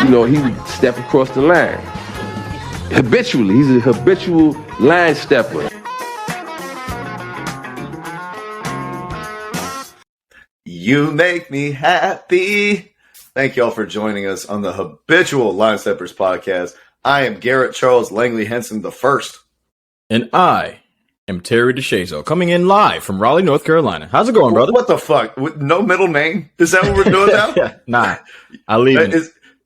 he would step across the line. Habitually, he's a habitual line stepper. You make me happy. Thank y'all for joining us on the Habitual Line Steppers podcast. I am Garrett Charles Langley Henson the first. And I am Terry DeShazo, coming in live from Raleigh, North Carolina. How's it going, brother? What the fuck? No middle name? Is that what we're doing now? Nah, I leave it.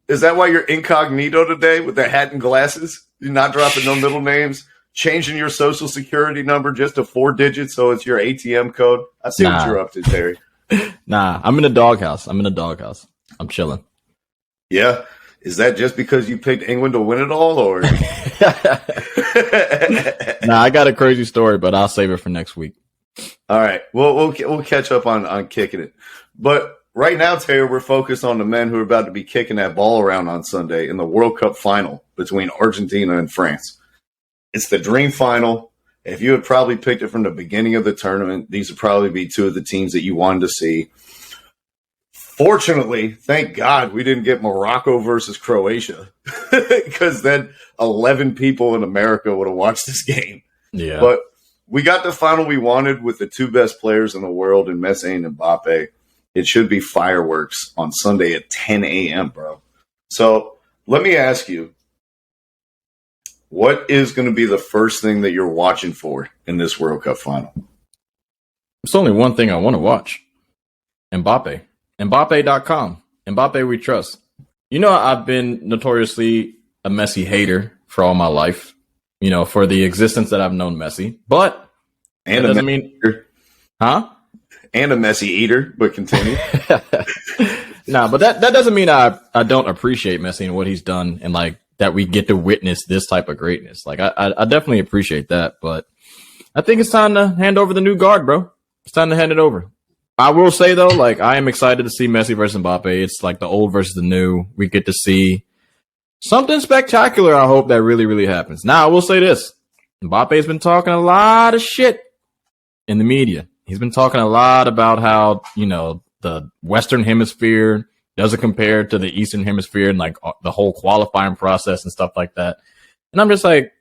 Is that why you're incognito today with the hat and glasses? You're not dropping no middle names? Changing your social security number just to 4 digits so it's your ATM code? I see what you're up to, Terry. Nah, I'm in a doghouse. I'm chilling. Yeah? Is that just because you picked England to win it all, or? Nah, I got a crazy story, but I'll save it for next week. All right. We'll catch up on kicking it. But right now, Taylor, we're focused on the men who are about to be kicking that ball around on Sunday in the World Cup final between Argentina and France. It's the dream final. If you had probably picked it from the beginning of the tournament, these would probably be two of the teams that you wanted to see. Fortunately, thank God we didn't get Morocco versus Croatia because then 11 people in America would have watched this game. Yeah. But we got the final we wanted with the two best players in the world in Messi and Mbappe. It should be fireworks on Sunday at 10 a.m., bro. So let me ask you, what is going to be the first thing that you're watching for in this World Cup final? It's only one thing I want to watch. Mbappe. Mbappe.com. Mbappe we trust. You know, I've been notoriously a Messi hater for all my life, for the existence that I've known Messi. But and that doesn't mean... Huh? And a Messi eater, but continue. Nah, but that doesn't mean I don't appreciate Messi and what he's done and like that we get to witness this type of greatness. Like I definitely appreciate that, but I think it's time to hand over the new guard, bro. It's time to hand it over. I will say though, like I am excited to see Messi versus Mbappe. It's like the old versus the new. We get to see something spectacular. I hope that really, really happens. Now I will say this. Mbappe's been talking a lot of shit in the media. He's been talking a lot about how, the Western Hemisphere doesn't compare to the Eastern Hemisphere and like the whole qualifying process and stuff like that. And I'm just like,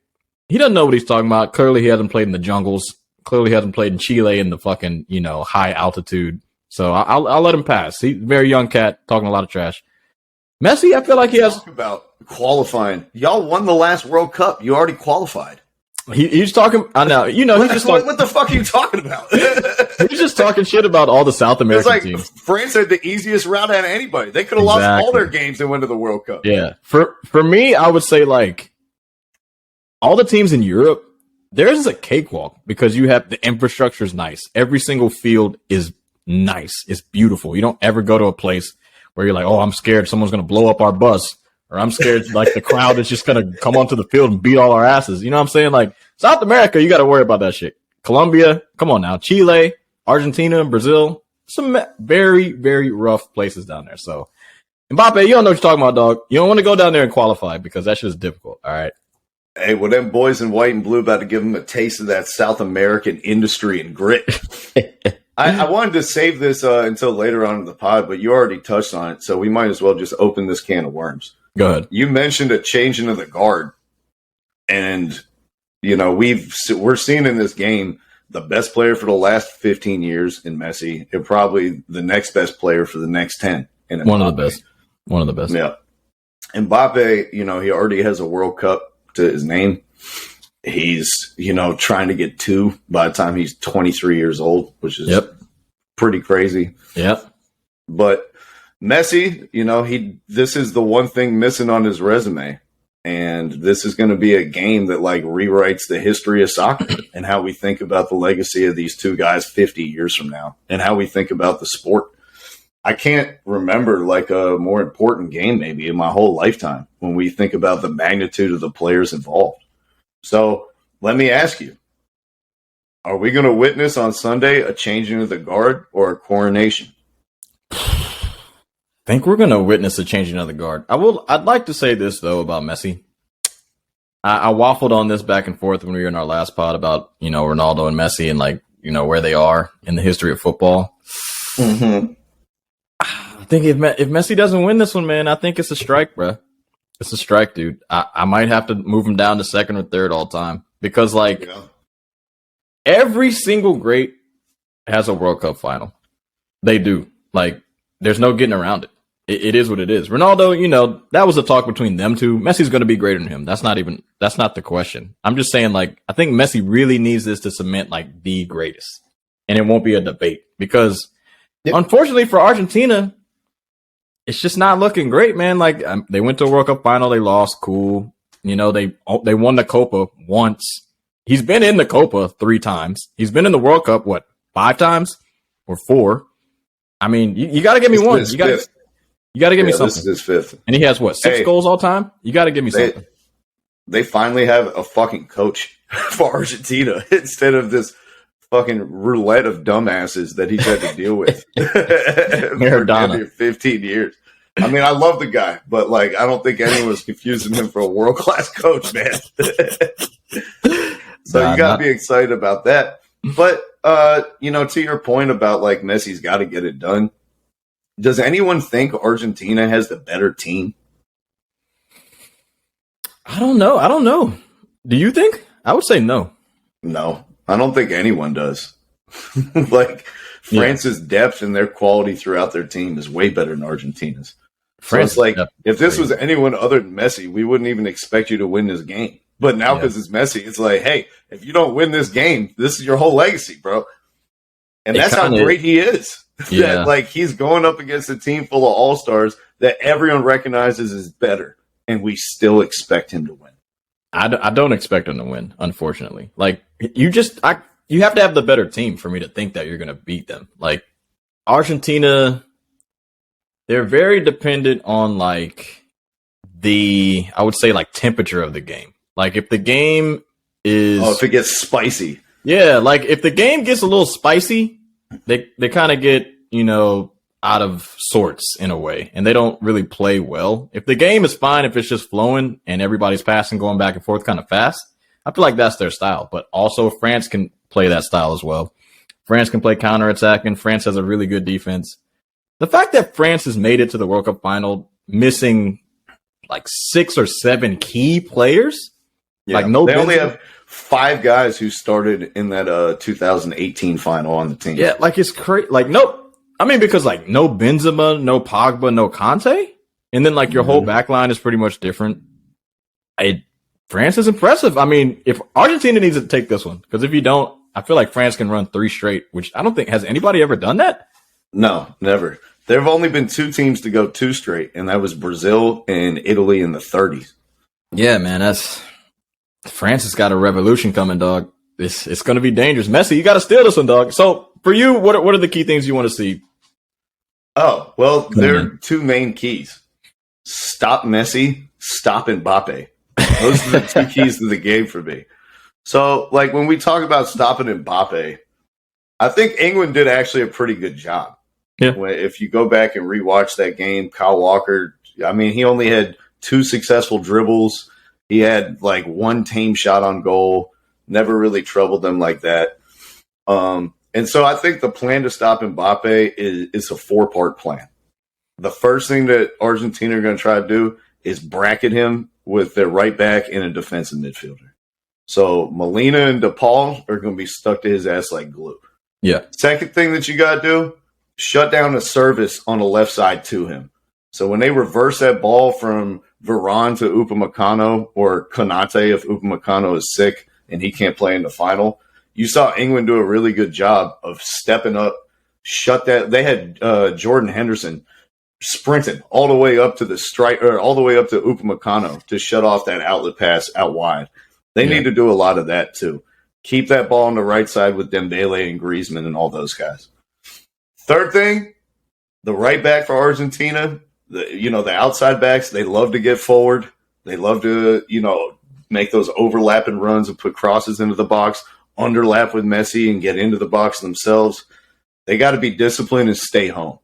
he doesn't know what he's talking about. Clearly he hasn't played in the jungles. Clearly he hasn't played in Chile in the fucking, high altitude. So I'll let him pass. He's a very young cat talking a lot of trash. Messi, I feel like he has... Talk about qualifying. Y'all won the last World Cup. You already qualified. He's talking. I know. He's just talking. What the fuck are you talking about? He's just talking shit about all the South American teams. France had the easiest route out of anybody. They could have lost all their games and went to the World Cup. Yeah. For me, I would say like all the teams in Europe, theirs is a cakewalk because you have the infrastructure is nice. Every single field is nice. It's beautiful. You don't ever go to a place where you're like, oh, I'm scared someone's going to blow up our bus. Or I'm scared like the crowd is just going to come onto the field and beat all our asses. You know what I'm saying? Like South America, you got to worry about that shit. Colombia, come on now. Chile, Argentina, Brazil, some very, very rough places down there. So Mbappe, you don't know what you're talking about, dog. You don't want to go down there and qualify because that shit is difficult. All right. Hey, well, them boys in white and blue about to give them a taste of that South American industry and grit. I wanted to save this until later on in the pod, but you already touched on it. So we might as well just open this can of worms. Go ahead. You mentioned a changing of the guard, and we're seeing in this game the best player for the last 15 years in Messi, and probably the next best player for the next 10. In One of the best. Yeah. Mbappe, he already has a World Cup to his name. He's trying to get 2 by the time he's 23 years old, which is pretty crazy. Yep. But Messi, this is the one thing missing on his resume. And this is going to be a game that like rewrites the history of soccer and how we think about the legacy of these two guys 50 years from now and how we think about the sport. I can't remember like a more important game maybe in my whole lifetime when we think about the magnitude of the players involved. So let me ask you, are we going to witness on Sunday a changing of the guard or a coronation? I think we're going to witness a changing of the guard. I'd like to say this, though, about Messi. I waffled on this back and forth when we were in our last pod about, Ronaldo and Messi and, like, where they are in the history of football. Mm-hmm. I think if Messi doesn't win this one, man, I think it's a strike, bro. It's a strike, dude. I might have to move him down to second or third all time because, like, every single great has a World Cup final. They do. Like, there's no getting around it. It is what it is. Ronaldo, that was a talk between them two. Messi's going to be greater than him. That's not the question. I'm just saying, like, I think Messi really needs this to cement, like, the greatest. And it won't be a debate because, unfortunately for Argentina, it's just not looking great, man. Like, they went to a World Cup final. They lost. Cool. They won the Copa once. He's been in the Copa 3 times. He's been in the World Cup, 5 times or 4? I mean, you got to give me one. You got to give me something. This is his 5th. And he has 6 goals all time? You got to give me something. They finally have a fucking coach for Argentina instead of this fucking roulette of dumbasses that he's had to deal with for 15 years. I mean, I love the guy, but like, I don't think anyone was confusing him for a world-class coach, man. So you got to be excited about that. But, to your point about like Messi's got to get it done. Does anyone think Argentina has the better team? I don't know. Do you think? I would say no. No, I don't think anyone does. Like, France's depth and their quality throughout their team is way better than Argentina's. So it's like, if this was anyone other than Messi, we wouldn't even expect you to win this game. But now because it's Messi, it's like, hey, if you don't win this game, this is your whole legacy, bro. And that's how great he is. Yeah. Like, he's going up against a team full of all-stars that everyone recognizes is better, and we still expect him to win. I don't expect him to win, unfortunately. Like, you have to have the better team for me to think that you're going to beat them. Like, Argentina, they're very dependent on, like, I would say, like, temperature of the game. Like, if the game is... Oh, if it gets spicy. Yeah, like, if the game gets a little spicy, they kind of get, out of sorts in a way, and they don't really play well. If the game is fine, if it's just flowing and everybody's passing, going back and forth kind of fast, I feel like that's their style. But also, France can play that style as well. France can play counterattacking. France has a really good defense. The fact that France has made it to the World Cup final, missing like 6 or 7 key players, they only have 5 guys who started in that 2018 final on the team. Yeah, like, it's crazy. Like, nope. I mean, because, like, no Benzema, no Pogba, no Conte. And then, like, your whole back line is pretty much different. France is impressive. I mean, if Argentina needs to take this one, because if you don't, I feel like France can run 3 straight, which I don't think, has anybody ever done that? No, never. There have only been 2 teams to go 2 straight, and that was Brazil and Italy in the 30s. Yeah, man, France has got a revolution coming, dog. It's going to be dangerous. Messi, you got to steal this one, dog. So, for you, what are the key things you want to see? Oh, well, there are 2 main keys. Stop Messi, stop Mbappe. Those are the 2 keys to the game for me. So, like, when we talk about stopping Mbappe, I think England did actually a pretty good job. Yeah. If you go back and rewatch that game, Kyle Walker, I mean, he only had 2 successful dribbles. He had, like, 1 tame shot on goal. Never really troubled them like that. And so I think the plan to stop Mbappe is a 4-part plan. The first thing that Argentina are going to try to do is bracket him with their right back and a defensive midfielder. So Molina and DePaul are going to be stuck to his ass like glue. Yeah. Second thing that you got to do, shut down a service on the left side to him. So when they reverse that ball from Varane to Upamecano or Konate if Upamecano is sick and he can't play in the final, you saw England do a really good job of stepping up, shut that. They had Jordan Henderson sprinting all the way up to the strike, or all the way up to Upamecano to shut off that outlet pass out wide. They need to do a lot of that too. Keep that ball on the right side with Dembele and Griezmann and all those guys. Third thing, the right back for Argentina, the outside backs, they love to get forward. They love to, make those overlapping runs and put crosses into the box, underlap with Messi and get into the box themselves. They got to be disciplined and stay home.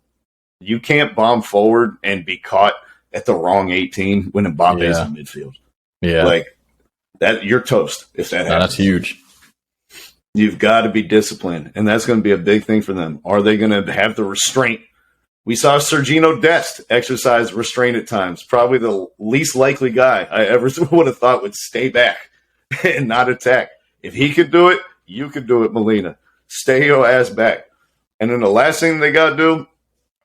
You can't bomb forward and be caught at the wrong 18 when Mbappe's in midfield. Yeah. Like that, you're toast if that happens. That's huge. You've got to be disciplined, and that's going to be a big thing for them. Are they going to have the restraint We saw Sergino Dest exercise restraint at times. Probably the least likely guy I ever would have thought would stay back and not attack. If he could do it, you could do it, Molina. Stay your ass back. And then the last thing they got to do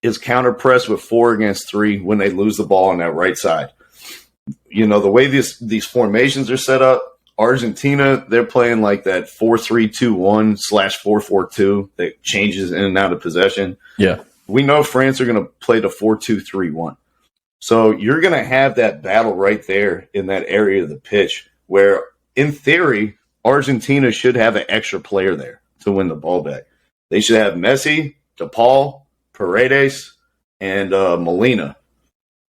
is counter press with 4 against 3 when they lose the ball on that right side. You know, the way these formations are set up, Argentina, they're playing like that 4-3-2-1/4-4-2 that changes in and out of possession. Yeah. We know France are going to play the 4-2-3-1. So you're going to have that battle right there in that area of the pitch where, in theory, Argentina should have an extra player there to win the ball back. They should have Messi, DePaul, Paredes, and Molina.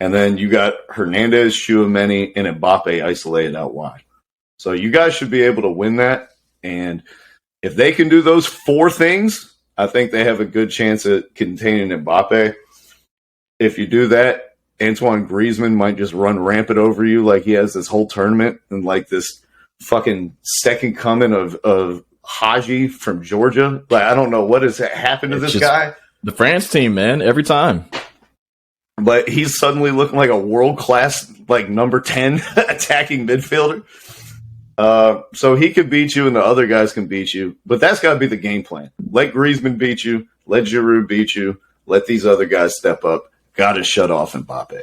And then you got Hernandez, Tchouaméni, and Mbappe isolated out wide. So you guys should be able to win that. And if they can do those 4 things, I think they have a good chance at containing Mbappe. If you do that, Antoine Griezmann might just run rampant over you like he has this whole tournament and like this fucking second coming of Haji from Georgia. Like, I don't know what has happened to this guy. The France team, man, every time. But he's suddenly looking like a world-class, like, number 10 attacking midfielder. So he could beat you and the other guys can beat you. But that's got to be the game plan. Let Griezmann beat you. Let Giroud beat you. Let these other guys step up. Got to shut off Mbappe.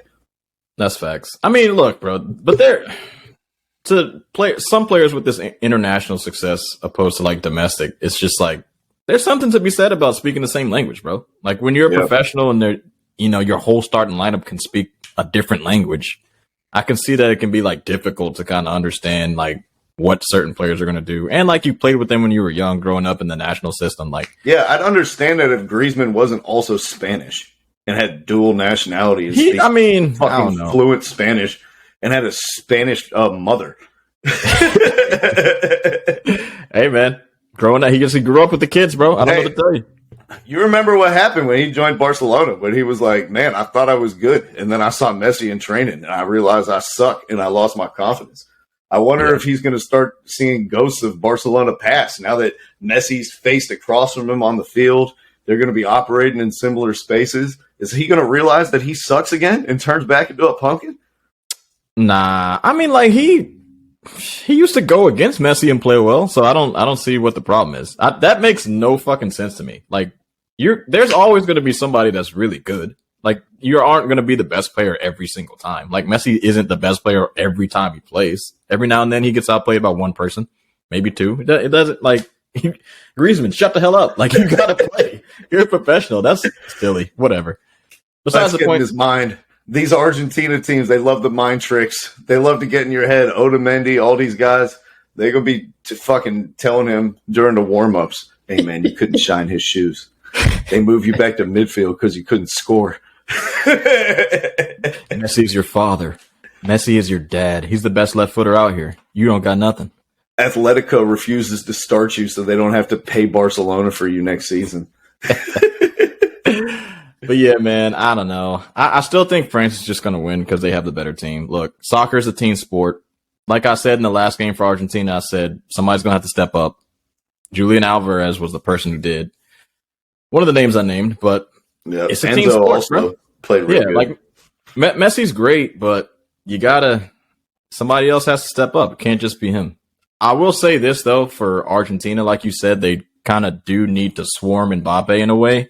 That's facts. I mean, look, bro, but some players with this international success opposed to, like, domestic, it's just like there's something to be said about speaking the same language, bro. Like, when you're a professional and your whole starting lineup can speak a different language, I can see that it can be, like, difficult to kind of understand, like, what certain players are going to do. And, like, you played with them when you were young, growing up in the national system. Like, yeah, I'd understand that if Griezmann wasn't also Spanish and had dual nationality. I don't know. Fluent Spanish and had a Spanish mother. Hey, man, growing up, he grew up with the kids, bro. I don't know what to tell you. You remember what happened when he joined Barcelona, when he was like, man, I thought I was good. And then I saw Messi in training and I realized I suck and I lost my confidence. I wonder if he's going to start seeing ghosts of Barcelona past now that Messi's faced across from him on the field. They're going to be operating in similar spaces. Is he going to realize that he sucks again and turns back into a pumpkin? Nah, I mean, like, he used to go against Messi and play well, so I don't see what the problem is. That makes no fucking sense to me. Like, there's always going to be somebody that's really good. Like, you aren't going to be the best player every single time. Like, Messi isn't the best player every time he plays. Every now and then he gets outplayed by one person, maybe 2. It doesn't, like, Griezmann, shut the hell up. Like, you got to play. You're a professional. That's silly. Whatever. Besides the point, his mind. These Argentina teams, they love the mind tricks. They love to get in your head. Otamendi, all these guys, they're going to be fucking telling him during the warm-ups, hey, man, you couldn't shine his shoes. They move you back to midfield because you couldn't score. Messi's your father. Messi is your dad. He's the best left footer out here. You don't got nothing. Atletico refuses to start you so they don't have to pay Barcelona for you next season. But yeah, man, I don't know. I still think France is just going to win because they have the better team. Look, soccer is a team sport. Like I said in the last game for Argentina, I said somebody's going to have to step up. Julian Alvarez was the person who did. One of the names I named, but it's a Enzo team sport, also bro. Played really good. Like Messi's great, but somebody else has to step up. It can't just be him. I will say this, though, for Argentina, like you said, they kind of do need to swarm Mbappe in a way.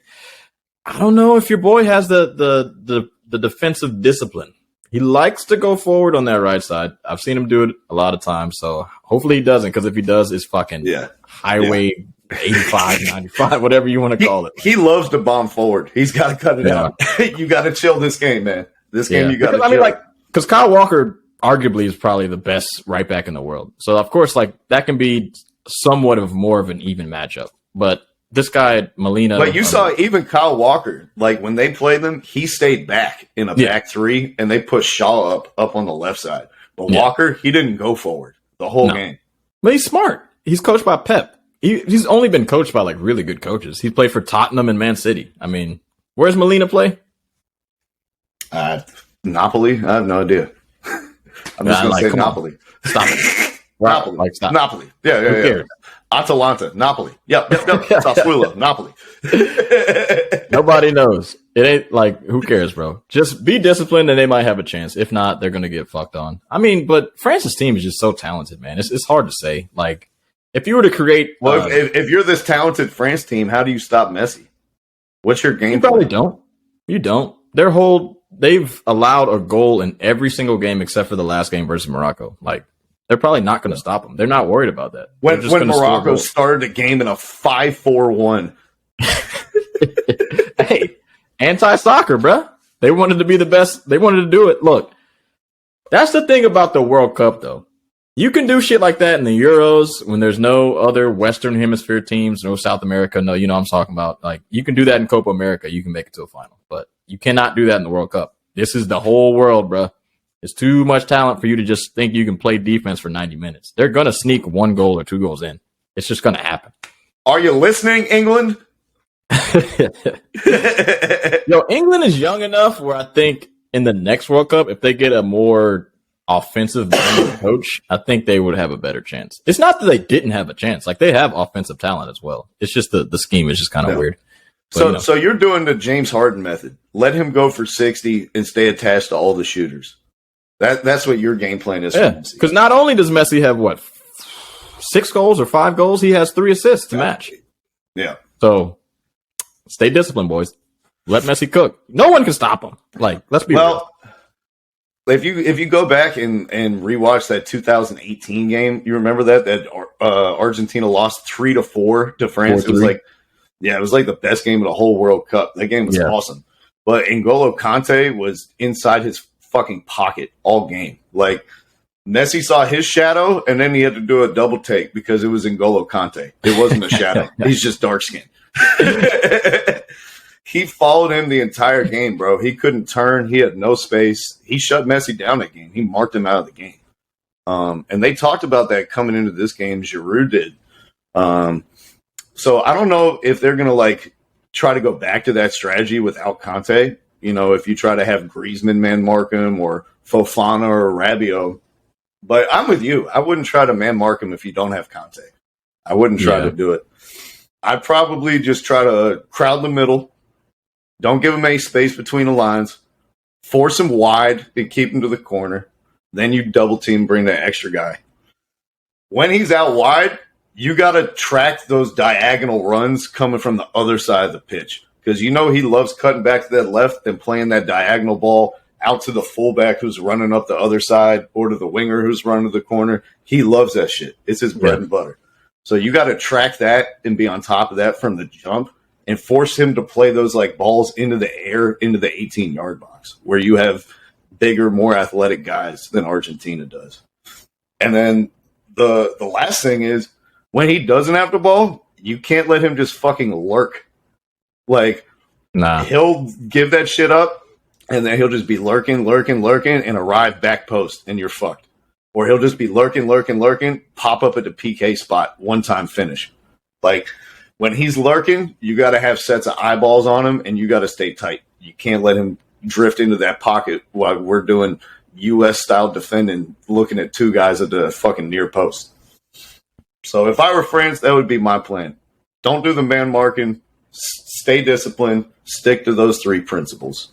I don't know if your boy has the defensive discipline. He likes to go forward on that right side. I've seen him do it a lot of times, so hopefully he doesn't, because if he does, it's fucking highway 85, 95, whatever you want to call it. He loves to bomb forward. He's got to cut it out. You got to chill this game, man. This game you got to chill. I mean, because Kyle Walker arguably is probably the best right back in the world. So, of course, like, that can be somewhat of more of an even matchup. But this guy, Molina. But you saw even Kyle Walker, like, when they played them, he stayed back in a back three, and they pushed Shaw up on the left side. But Walker, he didn't go forward the whole game. But he's smart. He's coached by Pep. He's only been coached by, like, really good coaches. He played for Tottenham and Man City. I mean, where's Molina play? Napoli? I have no idea. I'm just going to say Napoli. Stop it. Napoli. Like, stop. Napoli. Yeah. Atalanta. Napoli. Yep. Sassuolo. Napoli. Nobody knows. It ain't like, who cares, bro? Just be disciplined and they might have a chance. If not, they're going to get fucked on. I mean, but France's team is just so talented, man. It's hard to say. Like, if you were to create... Well, if you're this talented France team, how do you stop Messi? What's your game You plan? probably don't. You don't. They've allowed a goal in every single game except for the last game versus Morocco. Like, they're probably not going to stop them. They're not worried about that. When Morocco started the game in a 5-4-1. Hey, anti-soccer, bruh. They wanted to be the best. They wanted to do it. Look, that's the thing about the World Cup, though. You can do shit like that in the Euros when there's no other Western Hemisphere teams, no South America. No, you know what I'm talking about. Like, you can do that in Copa America. You can make it to a final. But you cannot do that in the World Cup. This is the whole world, bruh. It's too much talent for you to just think you can play defense for 90 minutes. They're going to sneak 1 goal or 2 goals in. It's just going to happen. Are you listening, England? Yo, England is young enough where I think in the next World Cup, if they get a more offensive coach, I think they would have a better chance. It's not that they didn't have a chance. Like, they have offensive talent as well. It's just the scheme is just kind of weird. But, so you're doing the James Harden method. Let him go for 60 and stay attached to all the shooters. That's what your game plan is. Yeah, because not only does Messi have, 6 goals or 5 goals, he has 3 assists to match. Yeah. So stay disciplined, boys. Let Messi cook. No one can stop him. Like, let's be real. If you go back and rewatch that 2018 game, you remember that Argentina lost 3-4 to France. 4-3. It was like the best game of the whole World Cup. That game was awesome. But N'Golo Kante was inside his fucking pocket all game. Like, Messi saw his shadow, and then he had to do a double take because it was N'Golo Kante. It wasn't a shadow. He's just dark skinned. He followed him the entire game, bro. He couldn't turn. He had no space. He shut Messi down that game. He marked him out of the game. And they talked about that coming into this game. Giroud did. So I don't know if they're going to try to go back to that strategy without Kante. You know, if you try to have Griezmann man mark him or Fofana or Rabiot. But I'm with you. I wouldn't try to man mark him if you don't have Kante. I wouldn't try to do it. I'd probably just try to crowd the middle. Don't give him any space between the lines. Force him wide and keep him to the corner. Then you double team, bring that extra guy. When he's out wide, you got to track those diagonal runs coming from the other side of the pitch. Because you know he loves cutting back to that left and playing that diagonal ball out to the fullback who's running up the other side or to the winger who's running to the corner. He loves that shit. It's his bread and butter. So you got to track that and be on top of that from the jump and force him to play those balls into the air, into the 18-yard box where you have bigger, more athletic guys than Argentina does. And then the last thing is when he doesn't have the ball, you can't let him just fucking lurk. He'll give that shit up and then he'll just be lurking and arrive back post and you're fucked. Or he'll just be lurking, pop up at the PK spot, one-time finish. When he's lurking, you got to have sets of eyeballs on him, and you got to stay tight. You can't let him drift into that pocket while we're doing U.S.-style defending, looking at 2 guys at the fucking near post. So if I were France, that would be my plan. Don't do the man marking. Stay disciplined. Stick to those 3 principles.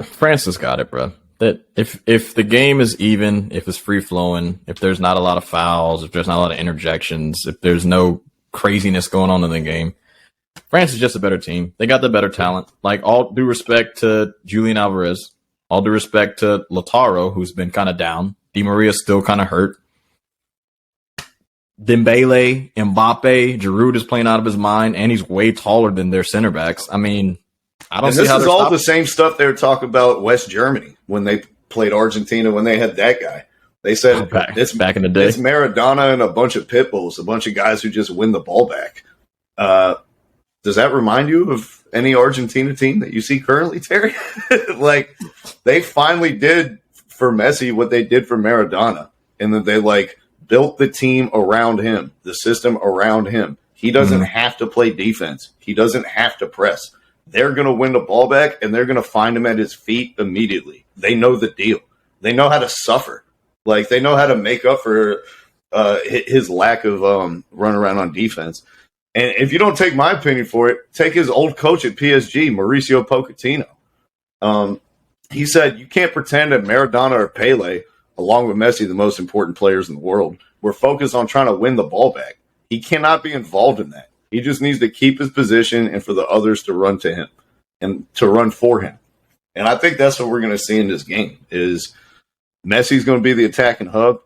France has got it, bro. That if the game is even, if it's free flowing, if there's not a lot of fouls, if there's not a lot of interjections, if there's no craziness going on in the game, France is just a better team. They got the better talent. All due respect to Julian Alvarez, all due respect to Lautaro, who's been kind of down. Di Maria's still kind of hurt. Dembele, Mbappe, Giroud is playing out of his mind, and he's way taller than their center backs. I mean, I don't see how this is all the same stuff they were talking about West Germany when they played Argentina when they had that guy. They said it's back in the day. It's Maradona and a bunch of pit bulls, a bunch of guys who just win the ball back. Does that remind you of any Argentina team that you see currently, Terry? They finally did for Messi what they did for Maradona, and that they built the team around him, the system around him. He doesn't have to play defense. He doesn't have to press. They're going to win the ball back, and they're going to find him at his feet immediately. They know the deal. They know how to suffer. They know how to make up for his lack of run around on defense. And if you don't take my opinion for it, take his old coach at PSG, Mauricio Pochettino. He said, you can't pretend that Maradona or Pele, along with Messi, the most important players in the world, were focused on trying to win the ball back. He cannot be involved in that. He just needs to keep his position and for the others to run to him and to run for him. And I think that's what we're going to see in this game is Messi's going to be the attacking hub.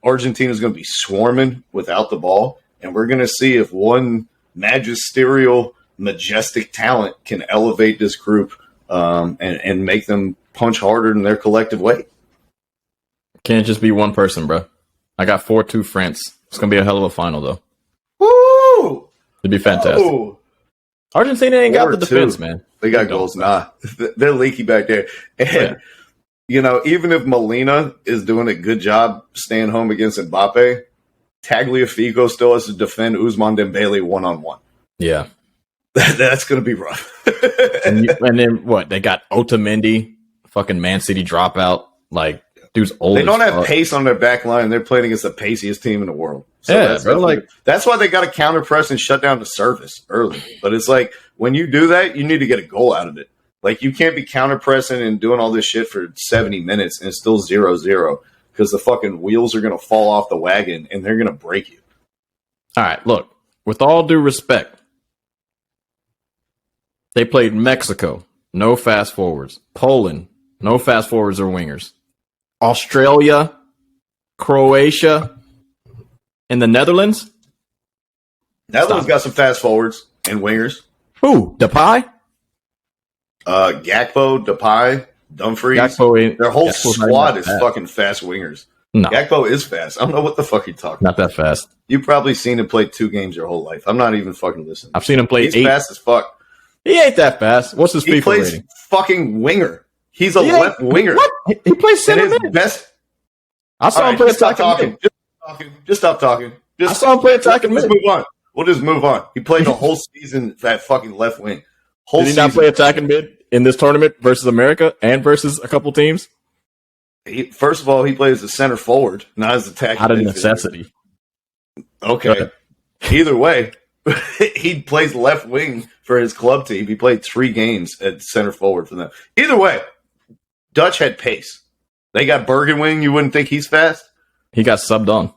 Argentina's going to be swarming without the ball. And we're going to see if one magisterial, majestic talent can elevate this group and make them punch harder in their collective weight. Can't just be one person, bro. I got 4-2 France. It's going to be a hell of a final, though. Woo! It'd be fantastic. Woo! Argentina ain't got the defense, man. They got goals. Nah, they're leaky back there. And, even if Molina is doing a good job staying home against Mbappe, Tagliafico still has to defend Ousmane Dembele one-on-one. Yeah. That's going to be rough. and then what? They got Otamendi, fucking Man City dropout. Like, dude's old. They don't have pace on their back line. They're playing against the paciest team in the world. So that's why they got to counter press and shut down the service early. But it's like when you do that, you need to get a goal out of it. Like you can't be counter pressing and doing all this shit for 70 minutes and it's still 0-0 because the fucking wheels are going to fall off the wagon and they're going to break you. All right, look, with all due respect, they played Mexico, no fast forwards. Poland, no fast forwards or wingers. Australia, Croatia, and the Netherlands. Netherlands got some fast forwards and wingers. Who? Depay? Gakpo, Depay, Dumfries. Their whole squad is fucking fast wingers. No. Gakpo is fast. I don't know what the fuck you're talking about. Not that fast. You've probably seen him play 2 games your whole life. I'm not even fucking listening. I've seen him play 8. He's fast as fuck. He ain't that fast. What's his FIFA plays rating? Fucking winger. He's a left winger. What? He plays center mid. Best. I saw him play attacking mid. Just stop talking. I saw him play attacking mid. Let's move on. We'll just move on. He played the whole season at fucking left wing. Did he not play attacking mid in this tournament versus America and versus a couple teams? First of all, he plays as center forward, not as attacking. Out of necessity. Okay. Either way, he plays left wing for his club team. He played 3 games at center forward for them. Either way, Dutch had pace. They got Bergenwing. You wouldn't think he's fast? He got subbed on.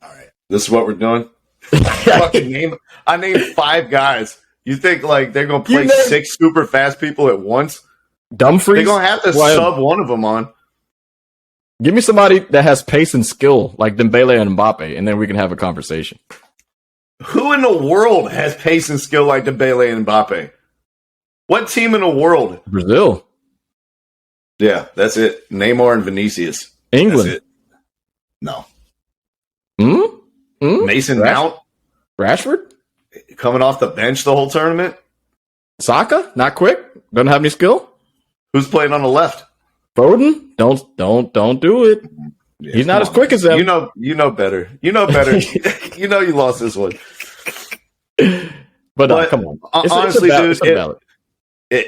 All right. This is what we're doing? I named 5 guys. You think like they're going to play 6 super fast people at once? Dumfries? They're going to have to sub one of them on. Give me somebody that has pace and skill like Dembele and Mbappe, and then we can have a conversation. Who in the world has pace and skill like Dembele and Mbappe? What team in the world? Brazil. Yeah, that's it. Neymar and Vinicius. England. That's it. No. Mason Mount. Rashford? Coming off the bench the whole tournament. Saka? Not quick? Doesn't have any skill? Who's playing on the left? Foden? Don't do it. Yeah, he's not as quick as them. You know better. You know better. You know you lost this one. But come on. Honestly, dude,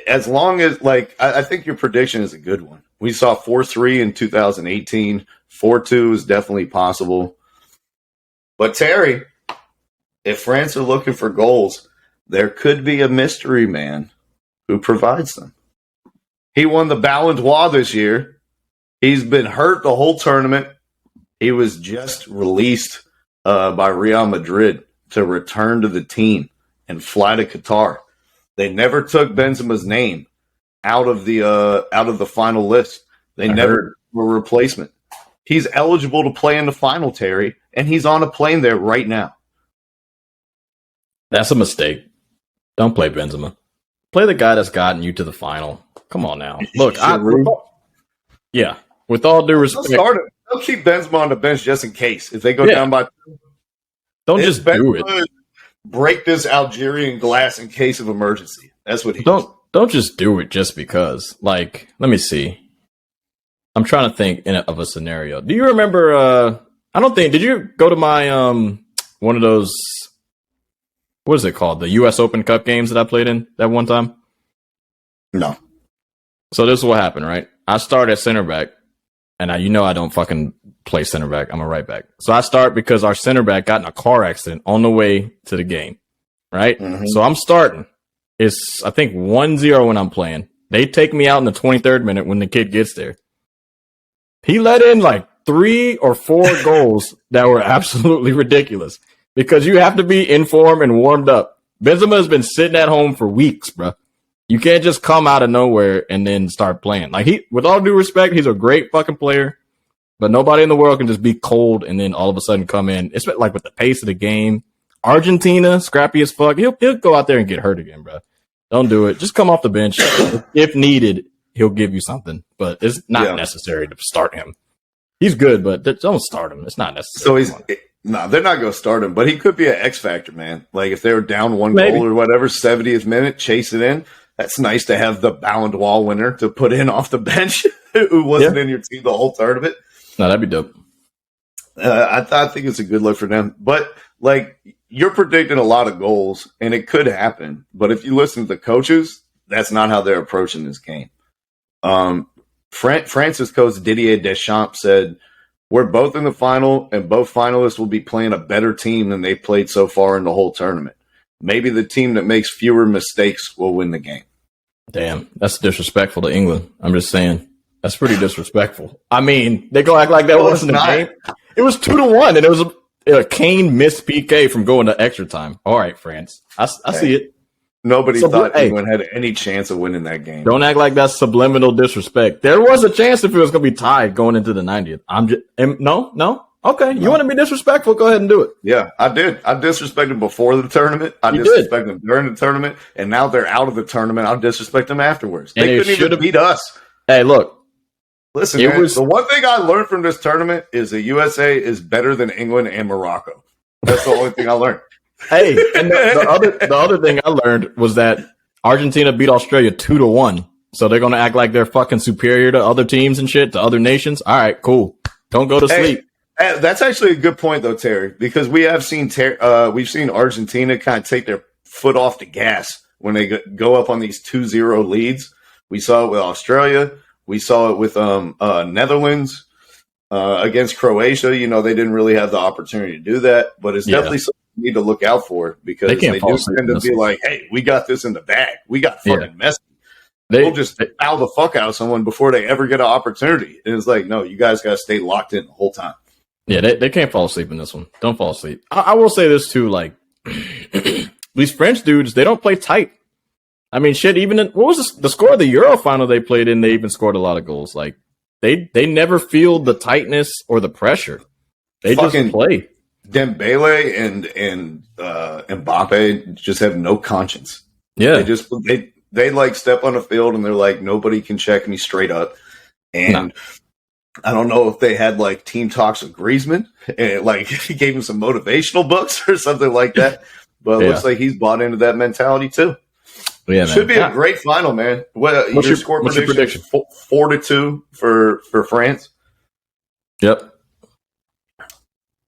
as long as I think your prediction is a good one. We saw 4-3 in 2018. 4-2 is definitely possible. But Terry, if France are looking for goals, there could be a mystery man who provides them. He won the Ballon d'Or this year. He's been hurt the whole tournament. He was just released by Real Madrid to return to the team and fly to Qatar. They never took Benzema's name out of the final list. They never were a replacement. He's eligible to play in the final, Terry, and he's on a plane there right now. That's a mistake. Don't play Benzema. Play the guy that's gotten you to the final. Come on now. Look, with all due respect, they'll keep Benzema on the bench just in case if they go down by 2. Don't just do it. Break this Algerian glass in case of emergency. That's what he don't just do it just because. Like, let me see. I'm trying to think of a scenario. Do you remember? Did you go to my one of those? What is it called? The U.S. Open Cup games that I played in that one time? No. So this is what happened, right? I started at center back. and I don't fucking play center back. I'm a right back. So I start because our center back got in a car accident on the way to the game, right? Mm-hmm. So I'm starting. It's, I think, 1-0 when I'm playing. They take me out in the 23rd minute when the kid gets there. He let in like 3 or 4 goals that were absolutely ridiculous because you have to be in form and warmed up. Benzema has been sitting at home for weeks, bro. You can't just come out of nowhere and then start playing. Like, with all due respect, he's a great fucking player, but nobody in the world can just be cold and then all of a sudden come in. It's like with the pace of the game. Argentina, scrappy as fuck. He'll go out there and get hurt again, bro. Don't do it. Just come off the bench. If needed, he'll give you something, but it's not necessary to start him. He's good, but don't start him. It's not necessary. So they're not going to start him, but he could be an X factor, man. Like if they were down 1 goal or whatever, 70th minute, chase it in. That's nice to have the Ballon d'Or winner to put in off the bench who wasn't in your team the whole tournament. No, that'd be dope. I think it's a good look for them. But, like, you're predicting a lot of goals, and it could happen. But if you listen to the coaches, that's not how they're approaching this game. France's coach Didier Deschamps said, we're both in the final, and both finalists will be playing a better team than they've played so far in the whole tournament. Maybe the team that makes fewer mistakes will win the game. Damn, that's disrespectful to England. I'm just saying. That's pretty disrespectful. I mean, they go act like that wasn't a game. It was 2-1, and it was a Kane missed PK from going to extra time. All right, France. I see it. Nobody thought England had any chance of winning that game. Don't act like that's subliminal disrespect. There was a chance if it was going to be tied going into the 90th. No. Okay, you want to be disrespectful? Go ahead and do it. Yeah, I did. I disrespected them before the tournament. I disrespected them during the tournament, and now they're out of the tournament. I'll disrespect them afterwards. They couldn't even beat us. Hey, look. Listen, man, the one thing I learned from this tournament is the USA is better than England and Morocco. That's the only thing I learned. Hey, and the other thing I learned was that Argentina beat Australia 2-1. So they're going to act like they're fucking superior to other teams and shit, to other nations. All right, cool. Don't go to sleep. That's actually a good point, though, Terry, because we have seen we've seen Argentina kind of take their foot off the gas when they go up on these 2-0 leads. We saw it with Australia. We saw it with Netherlands against Croatia. You know, they didn't really have the opportunity to do that, but it's definitely something you need to look out for because they do tend to be like, hey, we got this in the bag. We got fucking Messi. We'll just foul the fuck out of someone before they ever get an opportunity. And it's like, no, you guys got to stay locked in the whole time. Yeah, they can't fall asleep in this one. Don't fall asleep. I will say this too, like these French dudes, they don't play tight. I mean, shit. Even what was the score of the Euro final they played in? They even scored a lot of goals. Like they never feel the tightness or the pressure. They just play. Dembele and Mbappe just have no conscience. Yeah, they like step on the field and they're like nobody can check me straight up. And I don't know if they had like team talks with Griezmann and like he gave him some motivational books or something like that. But it looks like he's bought into that mentality too. Yeah, should be a great final, man. What's your score prediction? 4-2 for France. Yep.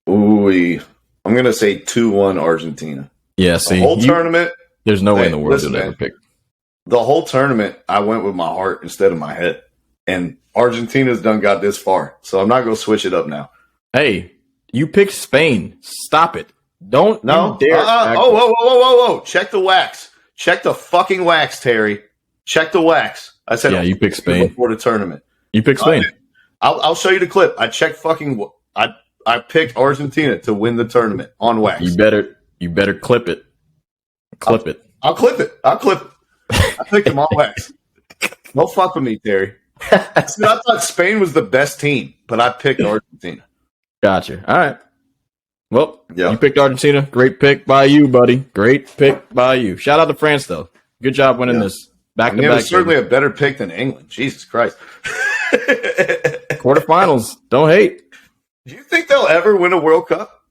Ooh, I'm gonna say 2-1 Argentina. Yeah, see, the whole tournament. There's no way in the world you'll ever pick. The whole tournament, I went with my heart instead of my head, and Argentina's done got this far, so I'm not gonna switch it up now. Hey, you picked Spain. Stop it! Don't dare. Whoa! Check the wax. Check the fucking wax, Terry. Check the wax. I said, you picked Spain before the tournament. You picked Spain. I'll show you the clip. I checked fucking. I picked Argentina to win the tournament on wax. You better clip it. Clip it. I'll clip it. I picked them on wax. Don't fuck with me, Terry. I thought Spain was the best team, but I picked Argentina. Gotcha. All right. Well, you picked Argentina. Great pick by you, buddy. Great pick by you. Shout out to France, though. Good job winning this. Back to back. It was certainly a better pick than England. Jesus Christ. Quarterfinals. Don't hate. Do you think they'll ever win a World Cup?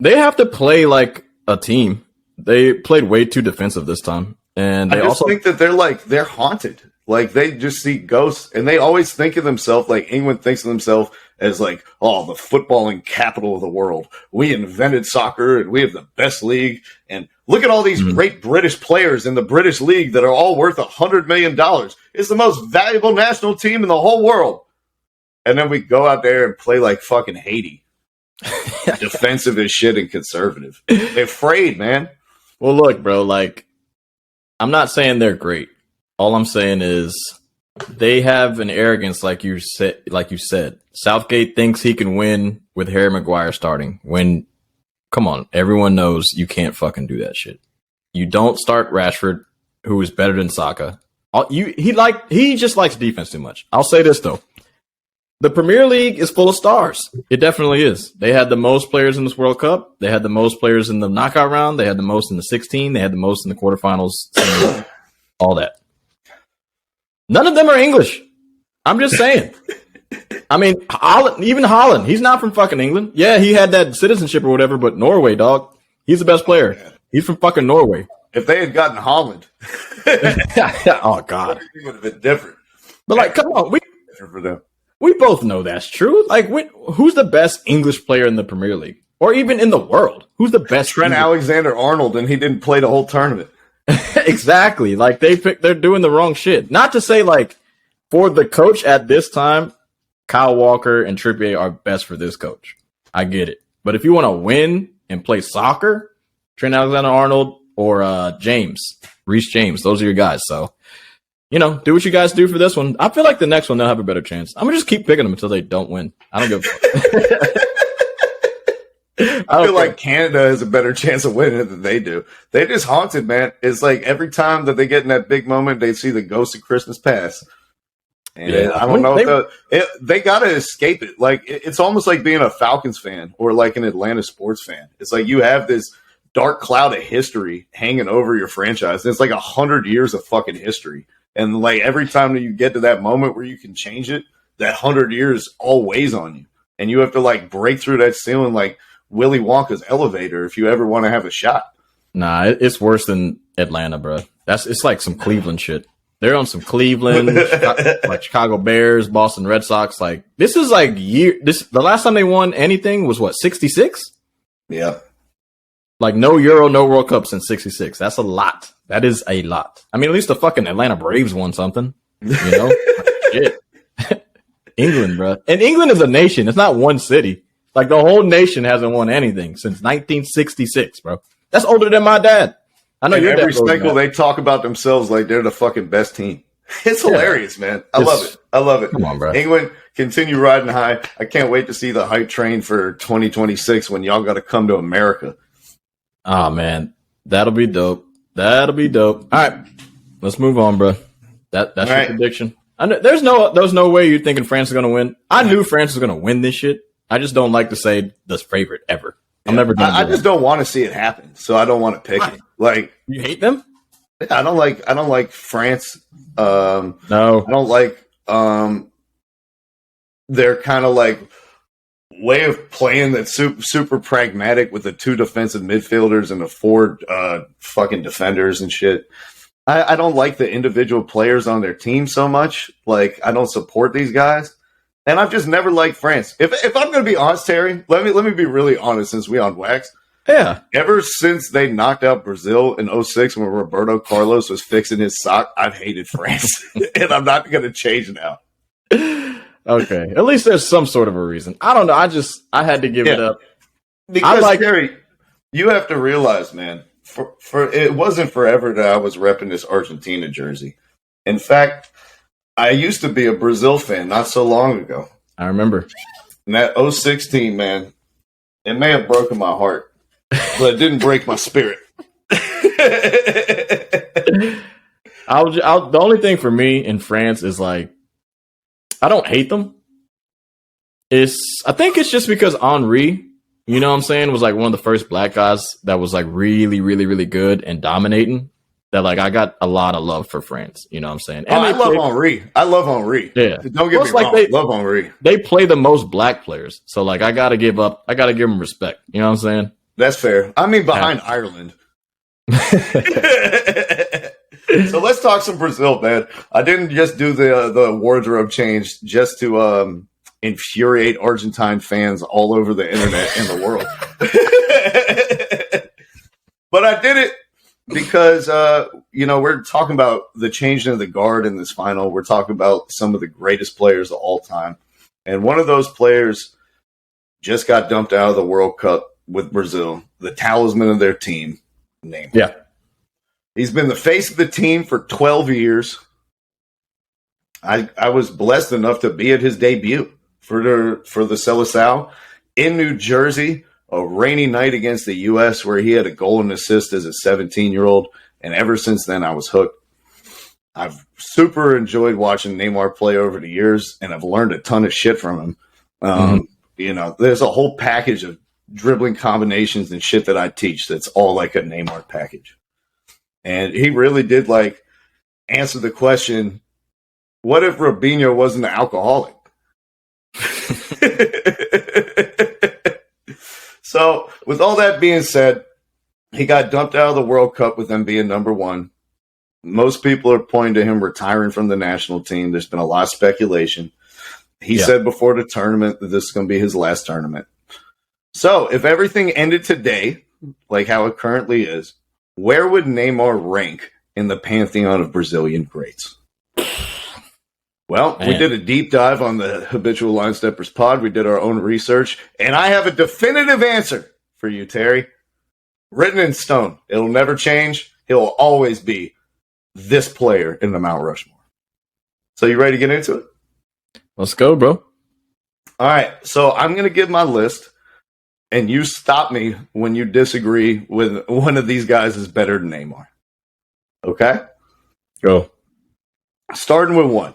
They have to play like a team. They played way too defensive this time. And they also think that they're haunted. Like they just see ghosts and they always think of themselves like England thinks of themselves as like, oh, the footballing capital of the world. We invented soccer and we have the best league. And look at all these great British players in the British league that are all worth $100 million. It's the most valuable national team in the whole world. and then we go out there and play like fucking Haiti, defensive as shit and conservative. They're afraid, man. Well, look, bro. Like, I'm not saying they're great. All I'm saying is they have an arrogance, like you said. Southgate thinks he can win with Harry Maguire starting. When, come on, everyone knows you can't fucking do that shit. You don't start Rashford, who is better than Saka. He just likes defense too much. I'll say this though. The Premier League is full of stars. It definitely is. They had the most players in this World Cup. They had the most players in the knockout round. They had the most in the 16. They had the most in the quarterfinals. All that. None of them are English. I'm just saying. I mean, Holland, he's not from fucking England. Yeah, he had that citizenship or whatever, but Norway, dog. He's the best player. He's from fucking Norway. If they had gotten Holland. Oh, God. It would have been different. But, like, come on. For them. We both know that's true. Like, who's the best English player in the Premier League? Or even in the world? Who's the best? Trent Alexander-Arnold, and he didn't play the whole tournament. Exactly. Like, they're doing the wrong shit. Not to say, like, for the coach at this time, Kyle Walker and Trippier are best for this coach. I get it. But if you want to win and play soccer, Trent Alexander-Arnold or Reece James, those are your guys. So, do what you guys do for this one. I feel like the next one they'll have a better chance. I'm going to just keep picking them until they don't win. I don't give a fuck. I feel like Canada has a better chance of winning than they do. They just haunted, man. It's like every time that they get in that big moment, they see the ghost of Christmas past. And I don't know they got to escape it. Like, it's almost like being a Falcons fan or like an Atlanta sports fan. It's like you have this dark cloud of history hanging over your franchise. And it's like 100 years of fucking history. And like every time that you get to that moment where you can change it, that 100 years all weighs on you. And you have to like break through that ceiling like Willy Wonka's elevator if you ever want to have a shot. Nah, it's worse than Atlanta, bro. It's like some Cleveland shit. They're on some Cleveland, like Chicago Bears, Boston Red Sox. Like, this is like the last time they won anything was what, 66? Yeah. Like, no Euro, no World Cup since 66. That's a lot. That is a lot. I mean, at least the fucking Atlanta Braves won something. Shit. England, bro. And England is a nation. It's not one city. Like, the whole nation hasn't won anything since 1966, bro. That's older than my dad. I know you're every cycle they talk about themselves like they're the fucking best team. It's hilarious, man. I love it. Come on, bro. England, continue riding high. I can't wait to see the hype train for 2026 when y'all got to come to America. Oh, man. That'll be dope. All right. Let's move on, bro. That's your right. prediction. I know, there's no way you're thinking France is going to win. I knew France was going to win this shit. I just don't like to say the favorite ever. I'm never going to I just don't want to see it happen, so I don't want to pick it. Like, you hate them? I don't like France. No. I don't like their kind of like way of playing that's super pragmatic with the 2 defensive midfielders and the 4 fucking defenders and shit. I don't like the individual players on their team so much. Like, I don't support these guys. And I've just never liked France. If I'm going to be honest, Terry, let me be really honest since we on wax. Yeah. Ever since they knocked out Brazil in 2006 when Roberto Carlos was fixing his sock, I've hated France. And I'm not going to change now. Okay. At least there's some sort of a reason. I don't know. I had to give it up. Because, Terry, you have to realize, man, for it wasn't forever that I was repping this Argentina jersey. In fact, I used to be a Brazil fan not so long ago. I remember. And that 2006 team, man, it may have broken my heart, but it didn't break my spirit. The only thing for me in France is like, I don't hate them. I think it's just because Henry, you know what I'm saying, was like one of the first black guys that was like really, really, really good and dominating. That like I got a lot of love for France, you know what I'm saying? And I love Henry. I love Henry. Yeah. Don't get me wrong. I love Henry. They play the most black players. So like I gotta give them respect. You know what I'm saying? That's fair. I mean behind Ireland. So let's talk some Brazil, man. I didn't just do the wardrobe change just to infuriate Argentine fans all over the internet and the world. But I did it because, we're talking about the changing of the guard in this final. We're talking about some of the greatest players of all time. And one of those players just got dumped out of the World Cup with Brazil, the talisman of their team, Neymar. Yeah. He's been the face of the team for 12 years. I was blessed enough to be at his debut for the Seleção in New Jersey, a rainy night against the U.S. where he had a goal and assist as a 17-year-old. And ever since then, I was hooked. I've super enjoyed watching Neymar play over the years, and I've learned a ton of shit from him. There's a whole package of dribbling combinations and shit that I teach that's all like a Neymar package. And he really did answer the question, what if Robinho wasn't an alcoholic? So with all that being said, he got dumped out of the World Cup with them being number one. Most people are pointing to him retiring from the national team. There's been a lot of speculation. He said before the tournament that this is going to be his last tournament. So if everything ended today, like how it currently is, where would Neymar rank in the pantheon of Brazilian greats? Well, we did a deep dive on the Habitual Line Steppers pod. We did our own research, and I have a definitive answer for you, Terry. Written in stone. It'll never change. He'll always be this player in the Mount Rushmore. So you ready to get into it? Let's go, bro. All right. So I'm going to give my list, and you stop me when you disagree with one of these guys is better than Neymar. Okay? Go. Starting with one,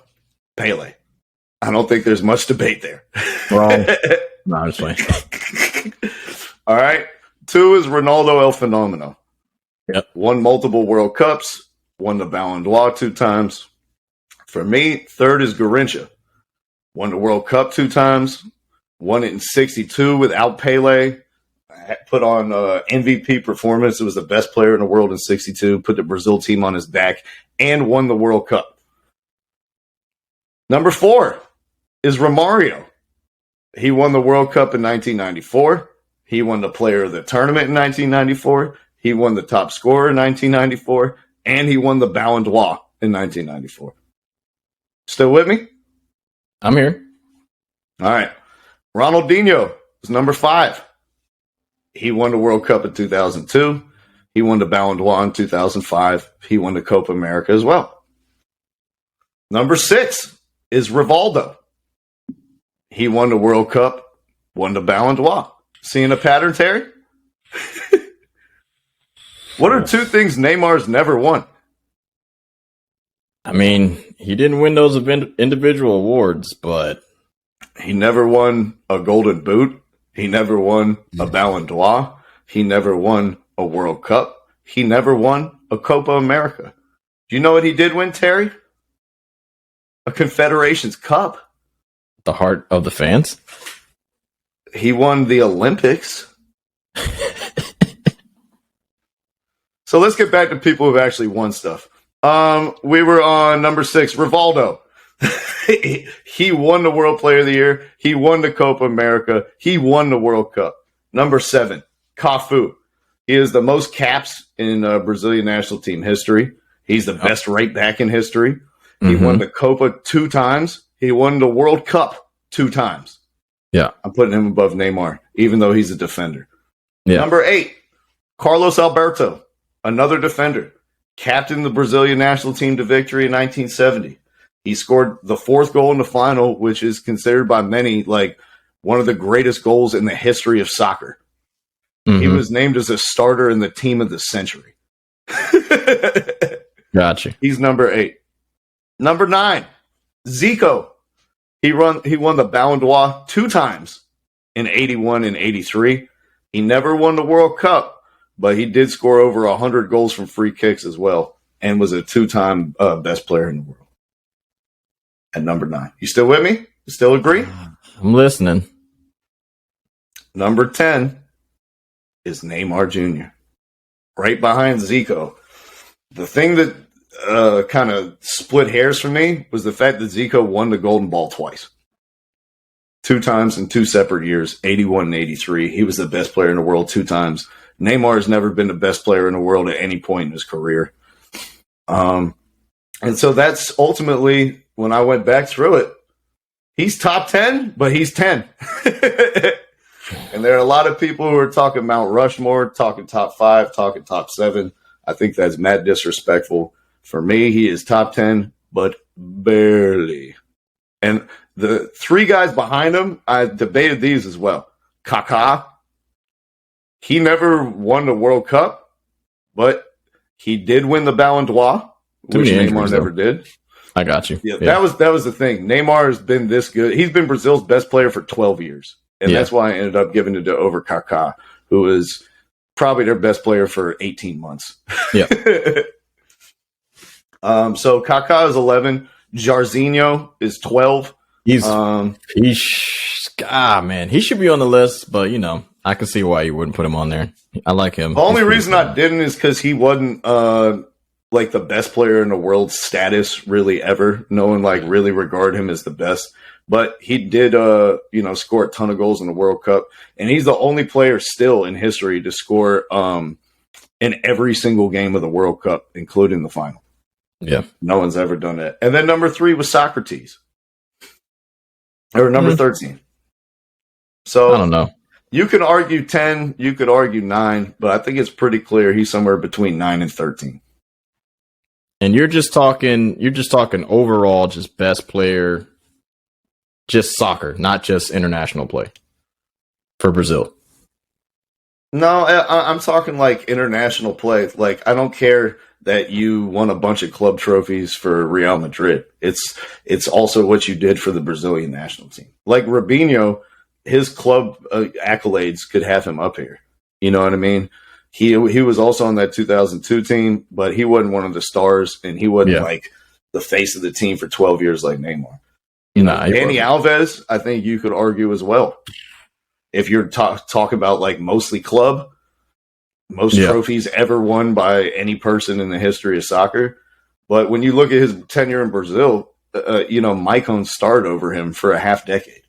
Pele. I don't think there's much debate there. Wrong. No, I'm just playing. All right. Two is Ronaldo El Fenomeno. Yep. Won multiple World Cups, won the Ballon d'Or 2 times. For me, third is Garrincha. Won the World Cup 2 times, won it in 62 without Pele. Put on MVP performance. It was the best player in the world in 62. Put the Brazil team on his back and won the World Cup. Number 4 is Romario. He won the World Cup in 1994. He won the Player of the Tournament in 1994. He won the top scorer in 1994. And he won the Ballon d'Or in 1994. Still with me? I'm here. All right. Ronaldinho is number 5. He won the World Cup in 2002. He won the Ballon d'Or in 2005. He won the Copa America as well. Number 6 is Rivaldo. He won the World Cup, won the Ballon d'Or. Seeing a pattern, Terry? What are 2 things Neymar's never won? I mean, he didn't win those individual awards, but he never won a Golden Boot. He never won a Ballon d'Or. He never won a World Cup. He never won a Copa America. Do you know what he did win, Terry? A Confederations Cup. the heart of the fans. He won the Olympics. So let's get back to people who've actually won stuff. We were on number 6, Rivaldo. He won the World Player of the Year. He won the Copa America. He won the World Cup. Number 7, Cafu. He is the most caps in Brazilian national team history. He's the best right back in history. He won the Copa 2 times. He won the World Cup 2 times. Yeah. I'm putting him above Neymar, even though he's a defender. Yeah. Number 8, Carlos Alberto, another defender. Captained the Brazilian national team to victory in 1970. He scored the 4th goal in the final, which is considered by many like one of the greatest goals in the history of soccer. He was named as a starter in the team of the century. Gotcha. He's number 8. Number 9, Zico. He won the Ballon d'Or 2 times in 81 and 83. He never won the World Cup, but he did score over 100 goals from free kicks as well and was a 2-time best player in the world. At number 9. You still with me? You still agree? I'm listening. Number 10 is Neymar Jr. Right behind Zico. The thing that kind of split hairs for me was the fact that Zico won the Golden Ball twice. 2 times in 2 separate years, 81 and 83. He was the best player in the world 2 times. Neymar has never been the best player in the world at any point in his career. And so that's ultimately, when I went back through it, He's top 10, but he's 10. And there are a lot of people who are talking Mount Rushmore, talking top 5, talking top 7. I think that's mad disrespectful. For me, he is top 10, but barely. And the 3 guys behind him, I debated these as well. Kaká, he never won the World Cup, but he did win the Ballon d'Or, which Neymar never did. I got you. Yeah, that was the thing. Neymar has been this good. He's been Brazil's best player for 12 years. And that's why I ended up giving it to over Kaká, who was probably their best player for 18 months. Yeah. So Kaká is 11. Jairzinho is 12. He should be on the list, but I can see why you wouldn't put him on there. I like him. The only reason I didn't is because he wasn't like the best player in the world status really ever. No one like really regard him as the best. But he did, score a ton of goals in the World Cup. And he's the only player still in history to score in every single game of the World Cup, including the final. Yeah. No one's ever done that. And then number 3 was Socrates. Or number 13. So I don't know. You could argue 10, you could argue 9, but I think it's pretty clear he's somewhere between 9 and 13. And you're just talking overall, just best player. Just soccer, not just international play for Brazil. No, I'm talking like international play. Like, I don't care that you won a bunch of club trophies for Real Madrid. It's also what you did for the Brazilian national team. Like Robinho, his club accolades could have him up here. You know what I mean? He was also on that 2002 team, but he wasn't one of the stars, and he wasn't like the face of the team for 12 years like Neymar. Dani Alves, I think you could argue as well. If you're talking about like mostly club, most trophies ever won by any person in the history of soccer. But when you look at his tenure in Brazil, Maicon starred over him for a half decade.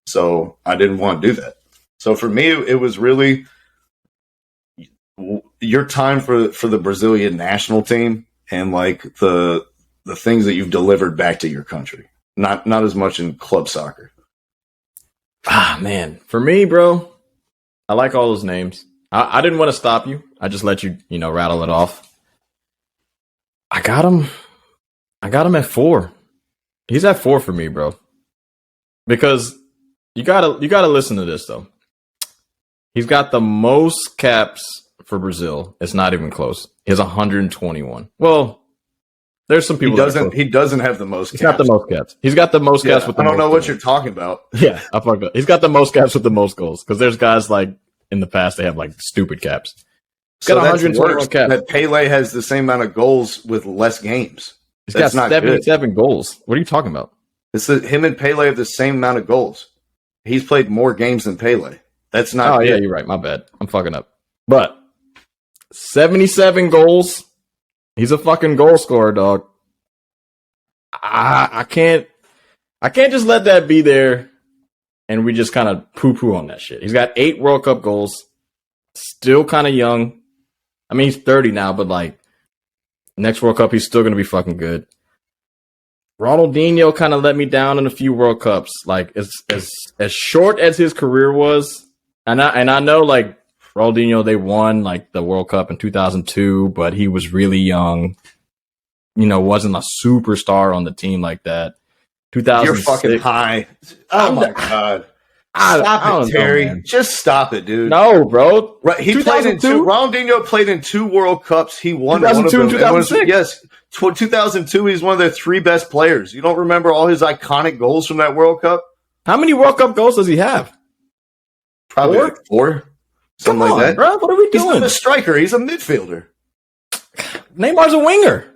So I didn't want to do that. So for me, it was really your time for the Brazilian national team and like the things that you've delivered back to your country. Not as much in club soccer. Man. For me, bro, I like all those names. I didn't want to stop you. I just let you, rattle it off. I got him at 4. He's at 4 for me, bro. Because you gotta listen to this though. He's got the most caps for Brazil. It's not even close. He has 121. Well, there's some people. He doesn't have the most. He's got the most caps. He's got the most caps with the most. I don't know goals. what you're talking about. Yeah, I fucked up. He's got the most caps with the most goals because there's guys like in the past they have like stupid caps. He's got 121 caps. That Pele has the same amount of goals with less games. He's got 77 goals. What are you talking about? Him and Pele have the same amount of goals. He's played more games than Pele. That's not. Oh yeah, you're right. My bad. I'm fucking up. But 77 goals. He's a fucking goal scorer, dog. I can't just let that be there and we just kind of poo-poo on that shit. He's got 8 World Cup goals. Still kind of young. I mean, he's 30 now, but like next World Cup, he's still going to be fucking good. Ronaldinho kind of let me down in a few World Cups. Like as short as his career was, and I know like Ronaldinho, they won like the World Cup in 2002, but he was really young. Wasn't a superstar on the team like that. 2006. You're fucking high. Oh my god! Stop it, Terry. Know, just stop it, dude. No, bro. Right? He played in 2. Ronaldinho played in 2 World Cups. He won 2002 and 2006. Yes, 2002. He's one of their 3 best players. You don't remember all his iconic goals from that World Cup? How many World Cup goals does he have? Probably 4. Like 4. Something Come on, like that. Bro, what are we doing? He's not a striker. He's a midfielder. Neymar's a winger.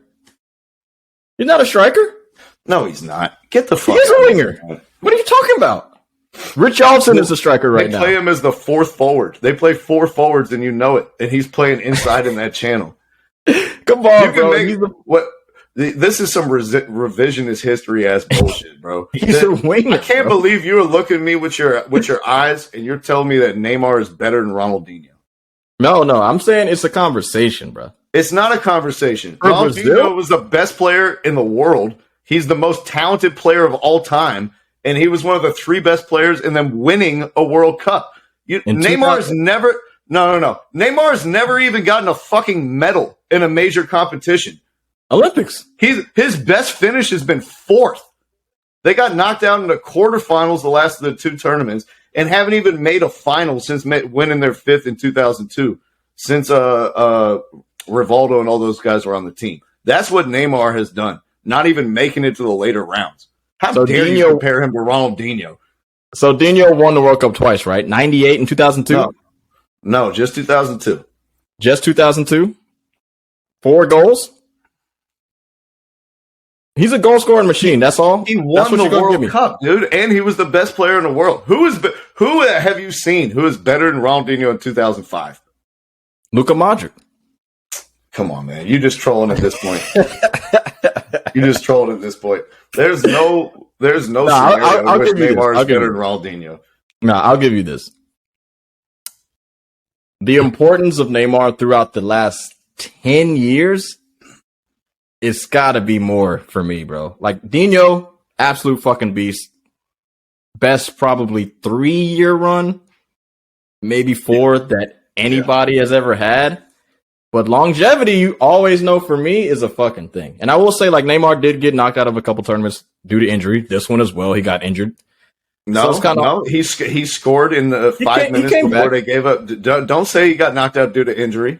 He's not a striker? No, he's not. Get the fuck out. He's a winger. What are you talking about? Richarlison is a striker right now. They play him as the 4th forward. They play 4 forwards, and you know it. And he's playing inside in that channel. Come on, bro. This is some revisionist history ass bullshit, bro. He's a winger. I can't believe you are looking at me with your eyes, and you're telling me that Neymar is better than Ronaldinho. No, I'm saying it's a conversation, bro. It's not a conversation. Ronaldinho was the best player in the world. He's the most talented player of all time, and he was one of the 3 best players in them winning a World Cup. Neymar's never no. Neymar's never even gotten a fucking medal in a major competition. Olympics. His best finish has been 4th. They got knocked out in the quarterfinals the last of the 2 tournaments and haven't even made a final since winning their 5th in 2002. Since Rivaldo and all those guys were on the team. That's what Neymar has done. Not even making it to the later rounds. How dare you compare him to Ronaldinho? So Dino won the World Cup twice, right? 98 and 2002? No, just 2002. Just 2002? 4 goals? He's a goal-scoring machine, that's all? He won the World Cup, dude, and he was the best player in the world. Who have you seen who is better than Ronaldinho in 2005? Luka Modric. Come on, man. You're just trolling at this point. There's no scenario in which Neymar is better than Ronaldinho. No, I'll give you this. The importance of Neymar throughout the last 10 years, it's got to be more for me, bro. Like, Dino, absolute fucking beast. Best probably 3-year run, maybe 4 that anybody has ever had. But longevity, you always know for me, is a fucking thing. And I will say, like, Neymar did get knocked out of a couple tournaments due to injury. This one as well, he got injured. He scored in the 5 minutes before they gave up. Don't say he got knocked out due to injury.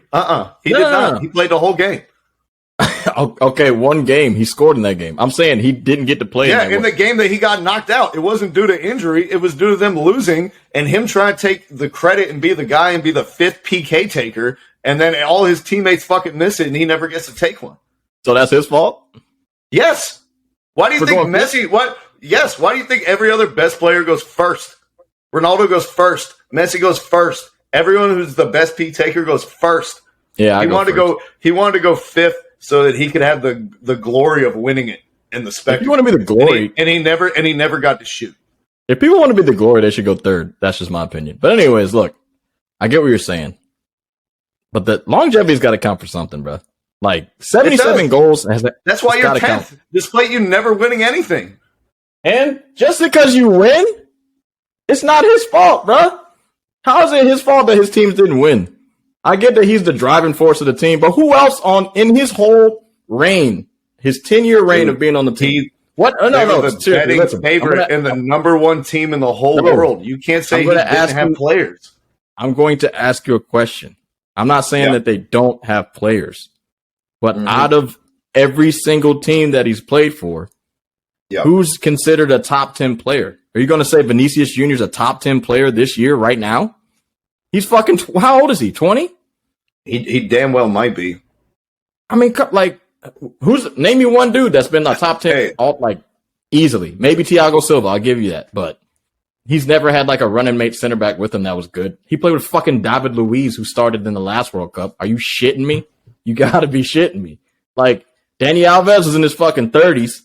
He did not. He played the whole game. Okay, 1 game. He scored in that game. I'm saying he didn't get to play. Yeah, in the game that he got knocked out, it wasn't due to injury. It was due to them losing and him trying to take the credit and be the guy and be the 5th PK taker. And then all his teammates fucking miss it, and he never gets to take one. So that's his fault? Yes. Why do you think Messi? What? Yes. Why do you think every other best player goes first? Ronaldo goes first. Messi goes first. Everyone who's the best P taker goes first. Yeah, he wanted to go 5th so that he could have the glory of winning it and the spectacle. If you want to be the glory, and he never got to shoot. If people want to be the glory, they should go 3rd. That's just my opinion. But anyways, look, I get what you're saying. But the longevity's got to count for something, bro. Like 77 goals. That's why you're 10th, despite you never winning anything. And just because you win, it's not his fault, bro. How is it his fault that his teams didn't win? I get that he's the driving force of the team, but who else in his whole reign, his 10-year reign of being on the team? What? Oh, no, the betting favorite and the number 1 team in the whole world. You can't say he didn't have players. I'm going to ask you a question. I'm not saying that they don't have players, but out of every single team that he's played for, who's considered a top 10 player? Are you going to say Vinicius Jr. is a top 10 player this year right now? He's fucking, how old is he, 20? He damn well might be. I mean, like, name me one dude that's been a top 10 easily. Maybe Thiago Silva, I'll give you that, but he's never had like a running mate center back with him that was good. He played with fucking David Luiz, who started in the last World Cup. Are you shitting me? You gotta be shitting me. Like, Dani Alves was in his fucking 30s.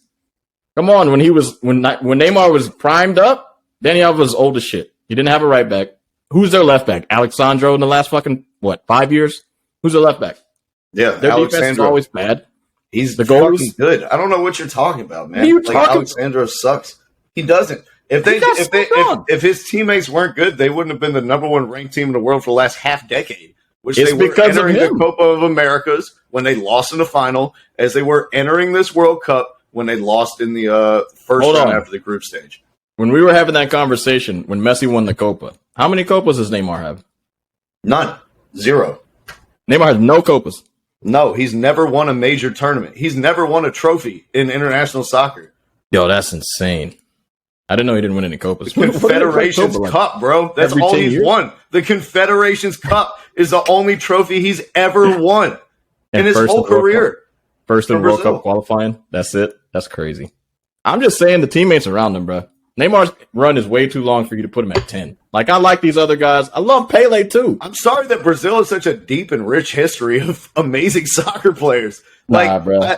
Come on, when Neymar was primed up, Dani Alves was old as shit. He didn't have a right back. Who's their left back? Alexandro in the last fucking 5 years? Who's their left back? Yeah, their defense is always bad. He's the fucking good. I don't know what you're talking about, man. Alexandro sucks. He doesn't. If his teammates weren't good, they wouldn't have been the number 1 ranked team in the world for the last half decade. Which they were entering the Copa of Americas when they lost in the final, as they were entering this World Cup when they lost in the first round after the group stage. When we were having that conversation, when Messi won the Copa, how many Copas does Neymar have? None. 0. Neymar has no Copas. No, he's never won a major tournament. He's never won a trophy in international soccer. Yo, that's insane. I didn't know he didn't win any Copas. The Confederations Cup, bro. That's all he's won. The Confederations Cup is the only trophy he's ever won in his whole career. First in World Cup qualifying. That's it. That's crazy. I'm just saying the teammates around him, bro. Neymar's run is way too long for you to put him at 10. Like, I like these other guys. I love Pele, too. I'm sorry that Brazil has such a deep and rich history of amazing soccer players. Like, bro.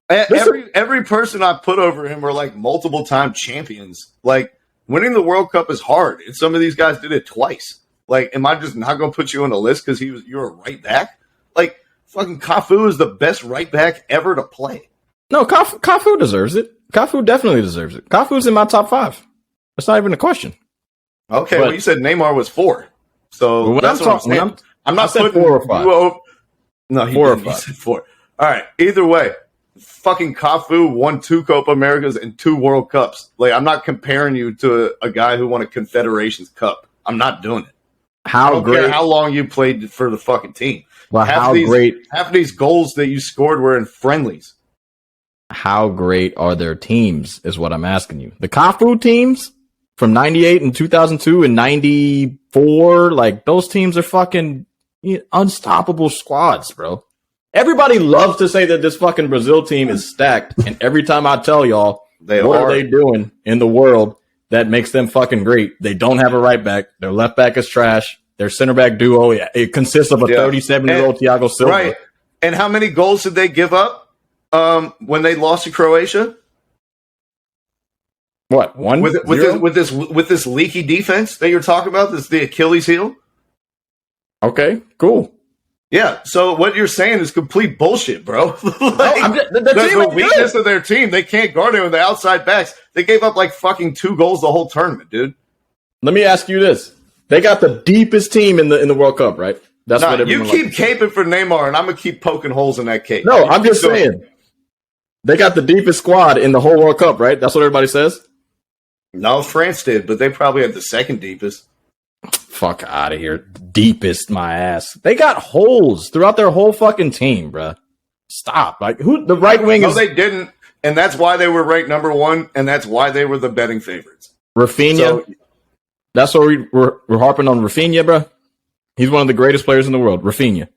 Every person I put over him are like multiple-time champions. Like, winning the World Cup is hard, and some of these guys did it twice. Like, am I just not going to put you on the list because you're a right back? Like, fucking Cafu is the best right back ever to play. No, Cafu deserves it. Cafu definitely deserves it. Cafu's in my top 5. That's not even a question. Okay, But- well, you said Neymar was 4. So When that's I'm what I'm talking- saying. I'm not I said putting 4 or 5. you over. No, he 4 or didn't. He 5. said 4. All right. Either way, fucking Cafu won 2 Copa Americas and 2 World Cups. Like, I'm not comparing you to a guy who won a Confederations Cup. I'm not doing it. I How don't care great? how long you played for the fucking team. Well, Half how of these- great? Half of these goals that you scored were in friendlies. How great are their teams? Is what I'm asking you. The Cafu teams from '98 and 2002 and '94, like those teams are fucking unstoppable squads, bro. Everybody loves to say that this fucking Brazil team is stacked, and every time I tell y'all what are they doing in the world that makes them fucking great, they don't have a right back. Their left back is trash. Their center back duo, it consists of a 37-year-old Thiago Silva. Right. And how many goals did they give up when they lost to Croatia? What, one? With this leaky defense that you're talking about? This the Achilles heel? Okay, cool. Yeah, so what you're saying is complete bullshit, bro. Like, the weakness of their team. They can't guard it with the outside backs. They gave up like fucking 2 goals the whole tournament, dude. Let me ask you this. They got the deepest team in the World Cup, right? That's what you keep caping for Neymar, and I'm going to keep poking holes in that cape. No, I'm just saying. They got the deepest squad in the whole World Cup, right? That's what everybody says? No, France did, but they probably had the second deepest. Fuck out of here. Deepest, my ass. They got holes throughout their whole fucking team, bruh. Stop. Like, who? The right wing No, is... they didn't, and that's why they were ranked number 1, and that's why they were the betting favorites. Rafinha. So, that's what we're harping on Rafinha, bruh. He's one of the greatest players in the world. Rafinha.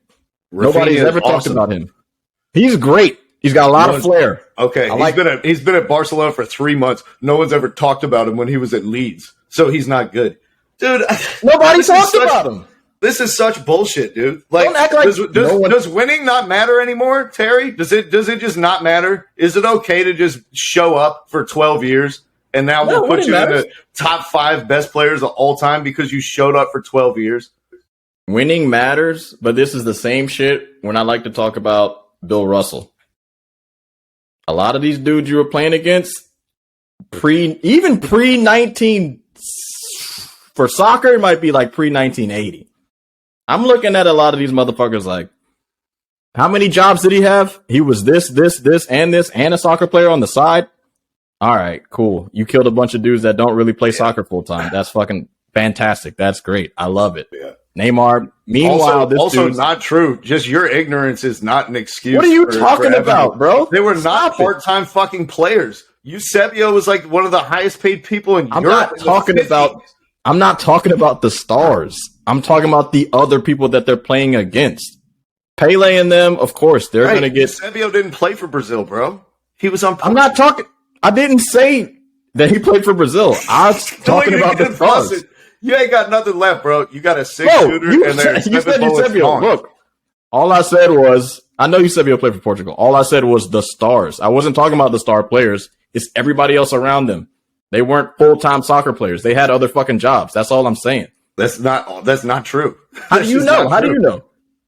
Nobody's ever talked about him. He's great. He's got a lot of flair. Okay, he's been at Barcelona for 3 months. No one's ever talked about him when he was at Leeds, so he's not good, dude. Nobody talked about him. This is such bullshit, dude. Like, don't act like does winning not matter anymore, Terry? Does it just not matter? Is it okay to just show up for 12 years and now we'll put you in the top 5 best players of all time because you showed up for 12 years? Winning matters, but this is the same shit when I like to talk about Bill Russell. A lot of these dudes you were playing against, pre-19 for soccer, it might be like pre-1980. I'm looking at a lot of these motherfuckers like, how many jobs did he have? He was this, and a soccer player on the side. All right, cool. You killed a bunch of dudes that don't really play soccer full time. That's fucking fantastic. That's great. I love it. Yeah. Neymar. Meanwhile, also not true. Just your ignorance is not an excuse. What are you talking about, bro? They were not part-time fucking players. Eusebio was like one of the highest paid people in Europe. I'm not talking about the stars. I'm talking about the other people that they're playing against. Pele and them, of course, they're going to get. Eusebio didn't play for Brazil, bro. He was on. I'm not talking. I didn't say that he played for Brazil. I was talking about the stars. You ain't got nothing left, bro. You got a 6-shooter, and there's you said Eusebio. Look, all I said was, I know Eusebio played for Portugal. All I said was the stars. I wasn't talking about the star players. It's everybody else around them. They weren't full-time soccer players. They had other fucking jobs. That's all I'm saying. That's not true. How do you know? How do you know?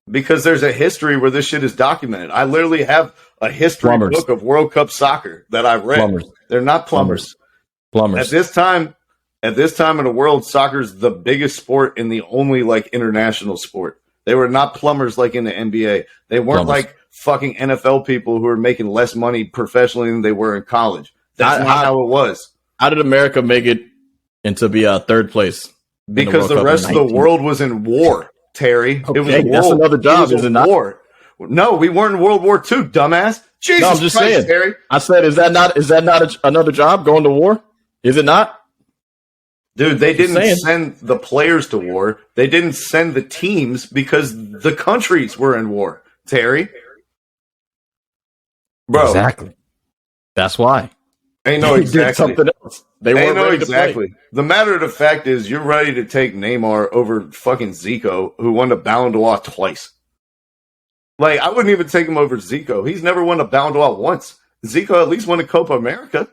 Because there's a history where this shit is documented. I literally have a history book of World Cup soccer that I read. They're not plumbers. At this time in the world, soccer is the biggest sport and the only like international sport. They were not plumbers like in the NBA. They weren't like fucking NFL people who are making less money professionally than they were in college. That's not how it was. How did America make it into be third place? Because the rest of the world was in war, Terry. Okay, it was that's another job, is it not? War. No, we weren't in World War II, dumbass. Jesus I'm just Christ, saying. Terry. I said, is that not another job, going to war? Is it not? Dude, they didn't send the players to war. They didn't send the teams because the countries were in war, Terry. Bro. Exactly. That's why. Ain't no exactly. Something else. They weren't ready to play. The matter of the fact is, you're ready to take Neymar over fucking Zico, who won a Ballon d'Or twice. Like, I wouldn't even take him over Zico. He's never won a Ballon d'Or once. Zico at least won a Copa America.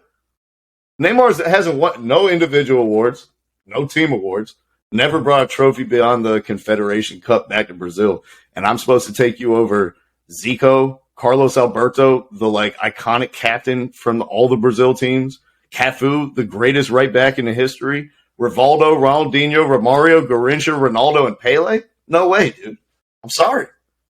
Neymar hasn't won no individual awards, no team awards, never brought a trophy beyond the Confederation Cup back to Brazil. And I'm supposed to take you over Zico, Carlos Alberto, the like iconic captain from all the Brazil teams, Cafu, the greatest right back in the history, Rivaldo, Ronaldinho, Romario, Garrincha, Ronaldo, and Pele? No way, dude. I'm sorry.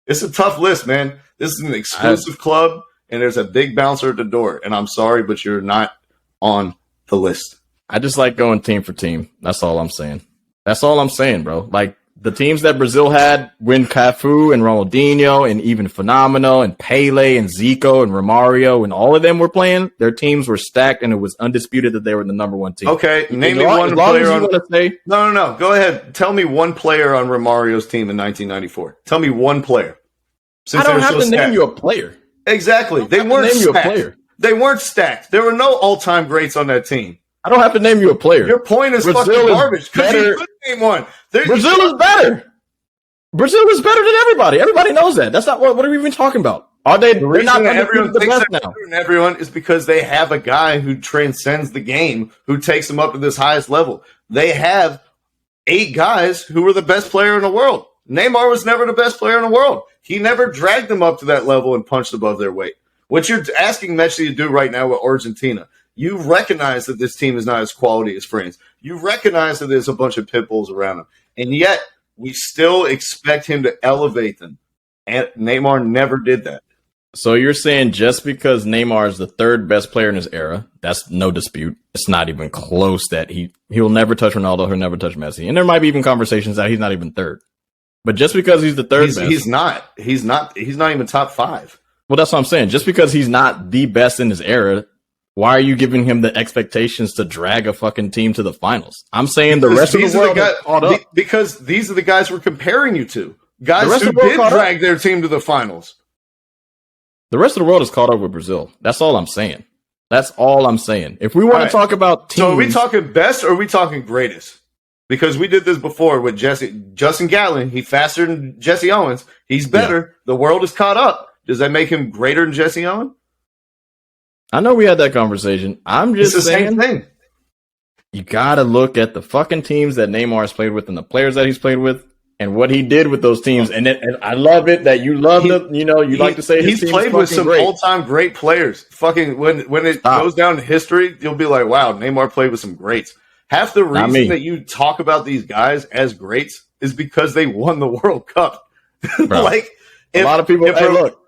It's a tough list, man. This is an exclusive club, and there's a big bouncer at the door. And I'm sorry, but you're not on the list. I just like going team for team. That's all I'm saying. That's all I'm saying, bro. Like, the teams that Brazil had when Cafu and Ronaldinho and even Phenomenal and Pele and Zico and Romario and all of them were playing, their teams were stacked and it was undisputed that they were the number one team. Okay, name me one player on... Say, No. Go ahead. Tell me one player on Romario's team in 1994. Tell me one player. I don't have to name you a player. Exactly. They weren't stacked. They weren't stacked. There were no all-time greats on that team. I don't have to name you a player. Your point is Brazil fucking garbage because you couldn't name one. Brazil is better. Brazil is better than everybody. Everybody knows that. That's not what are we even talking about? Are they? They're not everyone the thinks best they're now. better than everyone is because they have a guy who transcends the game, who takes them up to this highest level. They have 8 guys who were the best player in the world. Neymar was never the best player in the world. He never dragged them up to that level and punched above their weight. What you're asking Messi to do right now with Argentina, you recognize that this team is not as quality as France. You recognize that there's a bunch of pit bulls around him. And yet, we still expect him to elevate them. And Neymar never did that. So you're saying just because Neymar is the 3rd best player in his era, that's no dispute. It's not even close that he'll never touch Ronaldo, he'll never touch Messi. And there might be even conversations that he's not even 3rd. But just because he's the 3rd best. He's not even top 5. Well, that's what I'm saying. Just because he's not the best in his era, why are you giving him the expectations to drag a fucking team to the finals? I'm saying the rest of the world is caught up. Because these are the guys we're comparing you to. Guys who did drag their team to the finals. The rest of the world is caught up with Brazil. That's all I'm saying. That's all I'm saying. If we want to talk about teams... So are we talking best or are we talking greatest? Because we did this before with Justin Gatlin. He's faster than Jesse Owens. He's better. Yeah. The world is caught up. Does that make him greater than Jesse Owens? I know we had that conversation. I'm just saying, same thing. You got to look at the fucking teams that Neymar has played with and the players that he's played with and what he did with those teams. And I love it that you love it. You know, you like to say he's played with some all-time great players. Fucking when it goes down to history, you'll be like, wow, Neymar played with some greats. Half the reason that you talk about these guys as greats is because they won the World Cup. Like, a lot of people. Hey, look.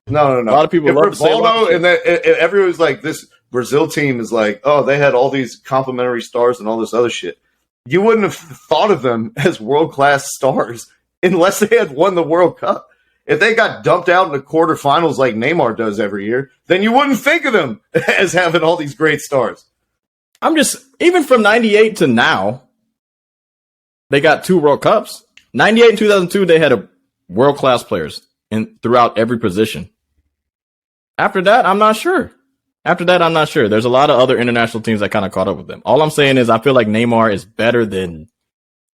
No. A lot of people love to say and everyone's like, this Brazil team is like, oh, they had all these complimentary stars and all this other shit. You wouldn't have thought of them as world-class stars unless they had won the World Cup. If they got dumped out in the quarterfinals like Neymar does every year, then you wouldn't think of them as having all these great stars. I'm just, even from 98 to now, they got 2 World Cups. 98 and 2002, they had a world-class players throughout every position. After that, I'm not sure. There's a lot of other international teams that kind of caught up with them. All I'm saying is I feel like Neymar is better than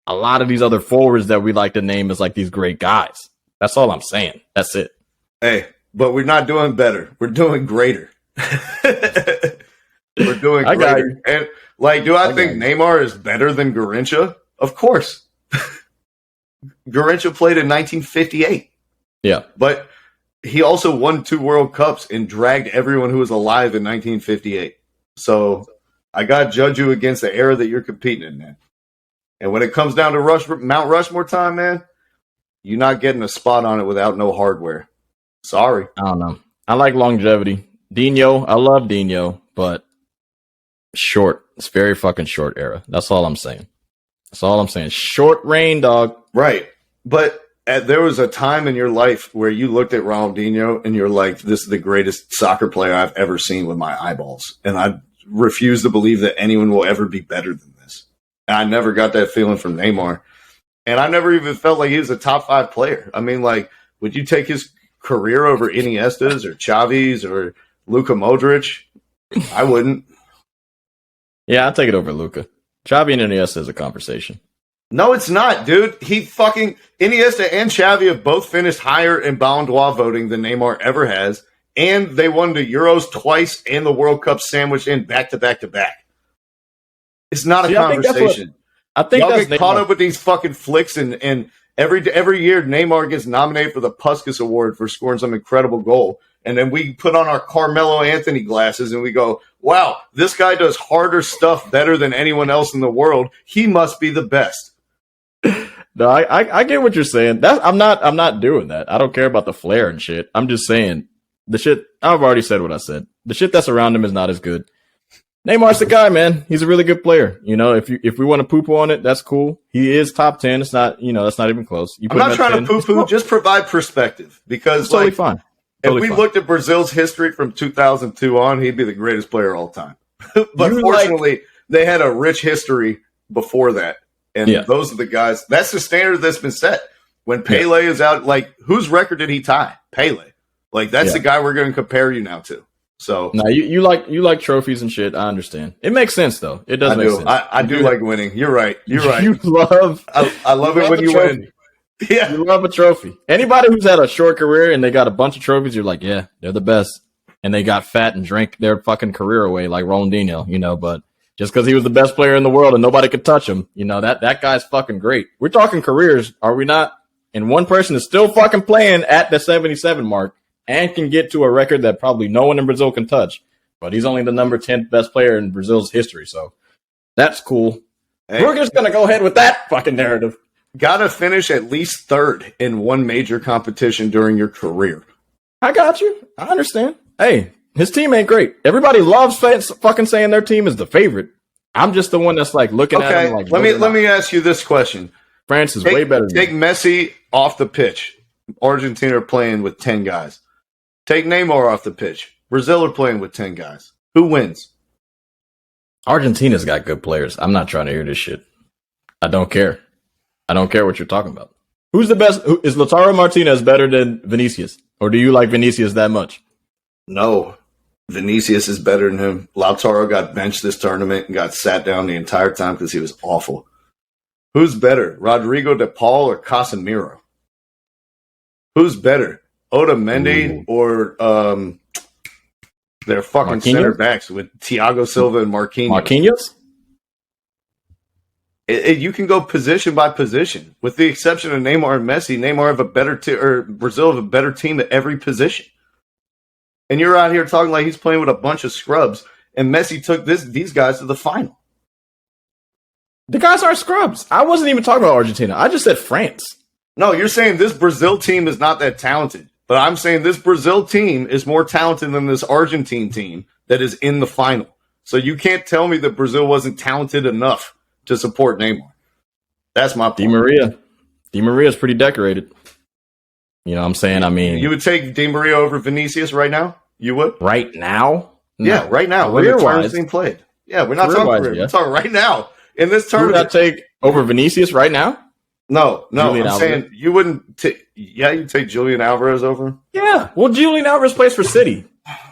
a lot of these other forwards that we like to name as like these great guys. That's all I'm saying. That's it. Hey, but we're not doing better. We're doing greater. We're doing greater. And like, do I think Neymar is better than Garrincha? Of course. Garrincha played in 1958. Yeah. But he also won 2 World Cups and dragged everyone who was alive in 1958. So I got to judge you against the era that you're competing in, man. And when it comes down to Mount Rushmore time, man, you're not getting a spot on it without no hardware. Sorry. I don't know. I like longevity. Dino, I love Dino, but short. It's very fucking short era. That's all I'm saying. Short reign, dog. Right. But there was a time in your life where you looked at Ronaldinho and you're like, this is the greatest soccer player I've ever seen with my eyeballs. And I refuse to believe that anyone will ever be better than this. And I never got that feeling from Neymar. And I never even felt like he was a top 5 player. I mean, like, would you take his career over Iniesta's or Xavi's or Luka Modric? I wouldn't. Yeah, I'll take it over Luka. Xavi and Iniesta is a conversation. No, it's not, dude. Iniesta and Xavi have both finished higher in Ballon d'Or voting than Neymar ever has, and they won the Euros twice and the World Cup sandwiched in back to back to back. It's not a conversation. I think y'all that's get caught up with these fucking flicks and Every year, Neymar gets nominated for the Puskas Award for scoring some incredible goal. And then we put on our Carmelo Anthony glasses and we go, wow, this guy does harder stuff better than anyone else in the world. He must be the best. No, I get what you're saying. I'm not doing that. I don't care about the flair and shit. I'm just saying the shit. I've already said what I said. The shit that's around him is not as good. Neymar's the guy, man. He's a really good player. You know, if we want to poo-poo on it, that's cool. He is top 10. It's not, that's not even close. I'm not trying to poo-poo. Just provide perspective because it's totally fine. Totally if we looked at Brazil's history from 2002 on, he'd be the greatest player of all time. But fortunately, they had a rich history before that. And those are the guys. That's the standard that's been set. When Pele is out, like, whose record did he tie? Pele. Like, that's the guy we're going to compare you now to. So no, you like trophies and shit. I understand. It makes sense though. It does make sense. I do like winning. You're right. You're right. I love it when you win. Yeah, you love a trophy. Anybody who's had a short career and they got a bunch of trophies, you're like, yeah, they're the best. And they got fat and drank their fucking career away, like Ronaldinho. But just because he was the best player in the world and nobody could touch him, that guy's fucking great. We're talking careers, are we not? And one person is still fucking playing at the 77 mark and can get to a record that probably no one in Brazil can touch. But he's only the number 10th best player in Brazil's history, so that's cool. Hey, we're just gonna go ahead with that fucking narrative. Gotta finish at least third in one major competition during your career. I got you. I understand. Hey, his team ain't great. Everybody loves fucking saying their team is the favorite. I'm just the one that's like looking at him like. Let me ask you this question. France is way better. Take Messi off the pitch. Argentina are playing with 10 guys. Take Neymar off the pitch. Brazil are playing with 10 guys. Who wins? Argentina's got good players. I'm not trying to hear this shit. I don't care. I don't care what you're talking about. Who's the best? Is Lautaro Martinez better than Vinicius? Or do you like Vinicius that much? No. Vinicius is better than him. Lautaro got benched this tournament and got sat down the entire time because he was awful. Who's better, Rodrigo de Paul or Casemiro? Who's better, Otamendi or their fucking Marquinhos? Center backs with Thiago Silva and Marquinhos? Marquinhos? You can go position by position. With the exception of Neymar and Messi, Neymar have a better Brazil have a better team at every position. And you're out here talking like he's playing with a bunch of scrubs, and Messi took these guys to the final. The guys aren't scrubs. I wasn't even talking about Argentina. I just said France. No, you're saying this Brazil team is not that talented. But I'm saying this Brazil team is more talented than this Argentine team that is in the final. So you can't tell me that Brazil wasn't talented enough to support Neymar. That's my point. Di Maria's pretty decorated. You know what I'm saying? I mean, you would take Di Maria over Vinicius right now? You would? Right now? No. Yeah, right now. When the tournament's being played. Yeah, we're not talking career. Yeah. We're talking right now. In this tournament. Who would I take over Vinicius right now? No. I'm saying you wouldn't take. Yeah, you take Julian Alvarez over him? Yeah. Well, Julian Alvarez plays for City.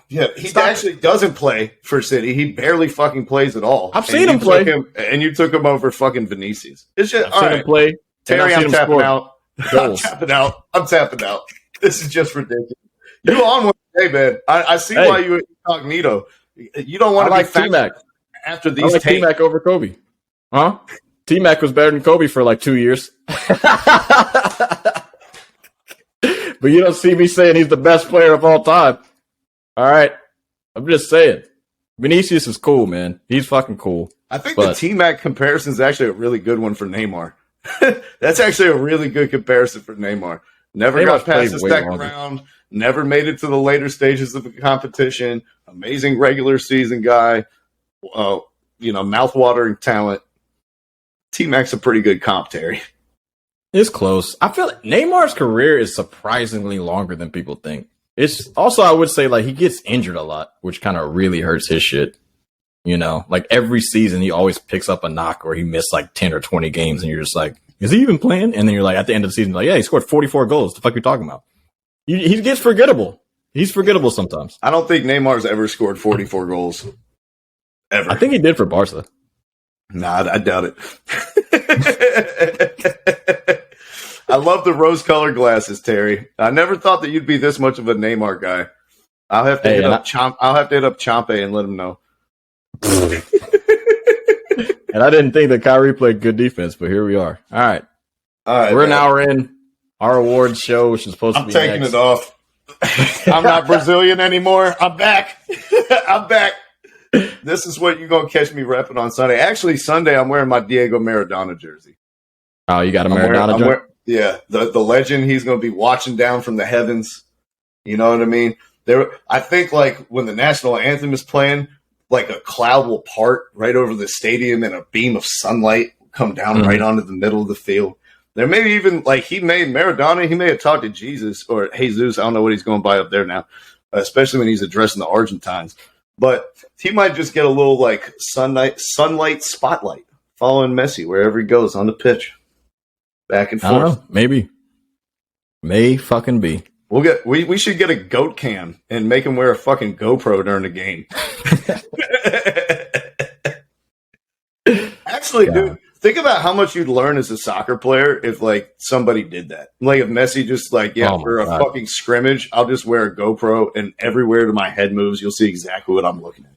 Yeah, he actually doesn't play for City. He barely fucking plays at all. I've seen him play. And you took him over fucking Vinicius. It's just, I've seen him play. Terry, I'm tapping out. I'm tapping out. This is just ridiculous. You on one day, man. I see why you incognito. You don't want to be T-Mac after these. I like T-Mac over Kobe. Huh? T-Mac was better than Kobe for like 2 years. But you don't see me saying he's the best player of all time. All right. I'm just saying. Vinicius is cool, man. He's fucking cool. I think the T-Mac comparison is actually a really good one for Neymar. That's actually a really good comparison for Neymar. Never got past the second round. Never made it to the later stages of the competition. Amazing regular season guy. Mouth-watering talent. T-Mac's a pretty good comp, Terry. It's close. I feel like Neymar's career is surprisingly longer than people think. It's also, I would say, like, he gets injured a lot, which kind of really hurts his shit. You know, like every season he always picks up a knock or he missed like 10 or 20 games and you're just like, is he even playing? And then you're like, at the end of the season, like, yeah, he scored 44 goals. The fuck are you talking about? He gets forgettable. He's forgettable sometimes. I don't think Neymar's ever scored 44 goals. Ever. I think he did for Barca. Nah, I doubt it. I love the rose-colored glasses, Terry. I never thought that you'd be this much of a Neymar guy. I'll have to hit up Champe and let him know. And I didn't think that Kyrie played good defense, but here we are. All right. All right, we're an hour in. Our awards show, which is supposed to be taking next. it off. I'm not Brazilian anymore. I'm back. I'm back. This is what you're going to catch me repping on Sunday. Actually, Sunday, I'm wearing my Diego Maradona jersey. Oh, you got a Maradona jersey? Yeah, the legend. He's going to be watching down from the heavens. You know what I mean? I think, like, when the national anthem is playing, like a cloud will part right over the stadium and a beam of sunlight will come down right onto the middle of the field. There may be even, like, he may have talked to Jesus or Jesus. I don't know what he's going by up there now, especially when he's addressing the Argentines. But he might just get a little, like, sunlight spotlight following Messi wherever he goes on the pitch. Back and forth. I don't know. Maybe. May fucking be. We should get a goat cam and make him wear a fucking GoPro during the game. Actually, dude, think about how much you'd learn as a soccer player if, like, somebody did that. Like, if Messi just, like, for a fucking scrimmage, I'll just wear a GoPro, and everywhere my head moves, you'll see exactly what I'm looking at.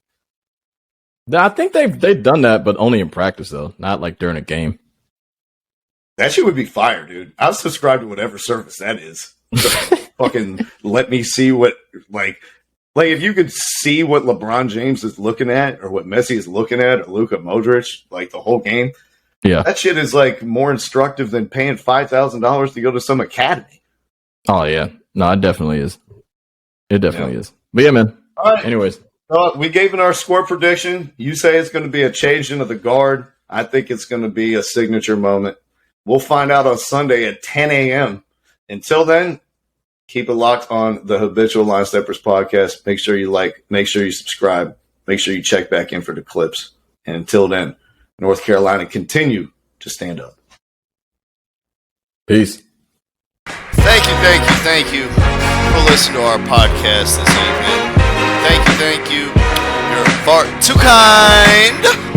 I think they've done that, but only in practice, though. Not, like, during a game. That shit would be fire, dude. I'll subscribe to whatever service that is. Fucking let me see what, like if you could see what LeBron James is looking at or what Messi is looking at or Luka Modric, like the whole game. Yeah. That shit is like more instructive than paying $5,000 to go to some academy. Oh, yeah. No, it definitely is. It definitely is. But yeah, man. All right. Anyways. We gave it our score prediction. You say it's going to be a change into the guard. I think it's going to be a signature moment. We'll find out on Sunday at 10 a.m. Until then, keep it locked on the Habitual Line Steppers podcast. Make sure you make sure you subscribe, make sure you check back in for the clips. And until then, North Carolina continue to stand up. Peace. Thank you for listening to our podcast this evening. Thank you. You're far too kind.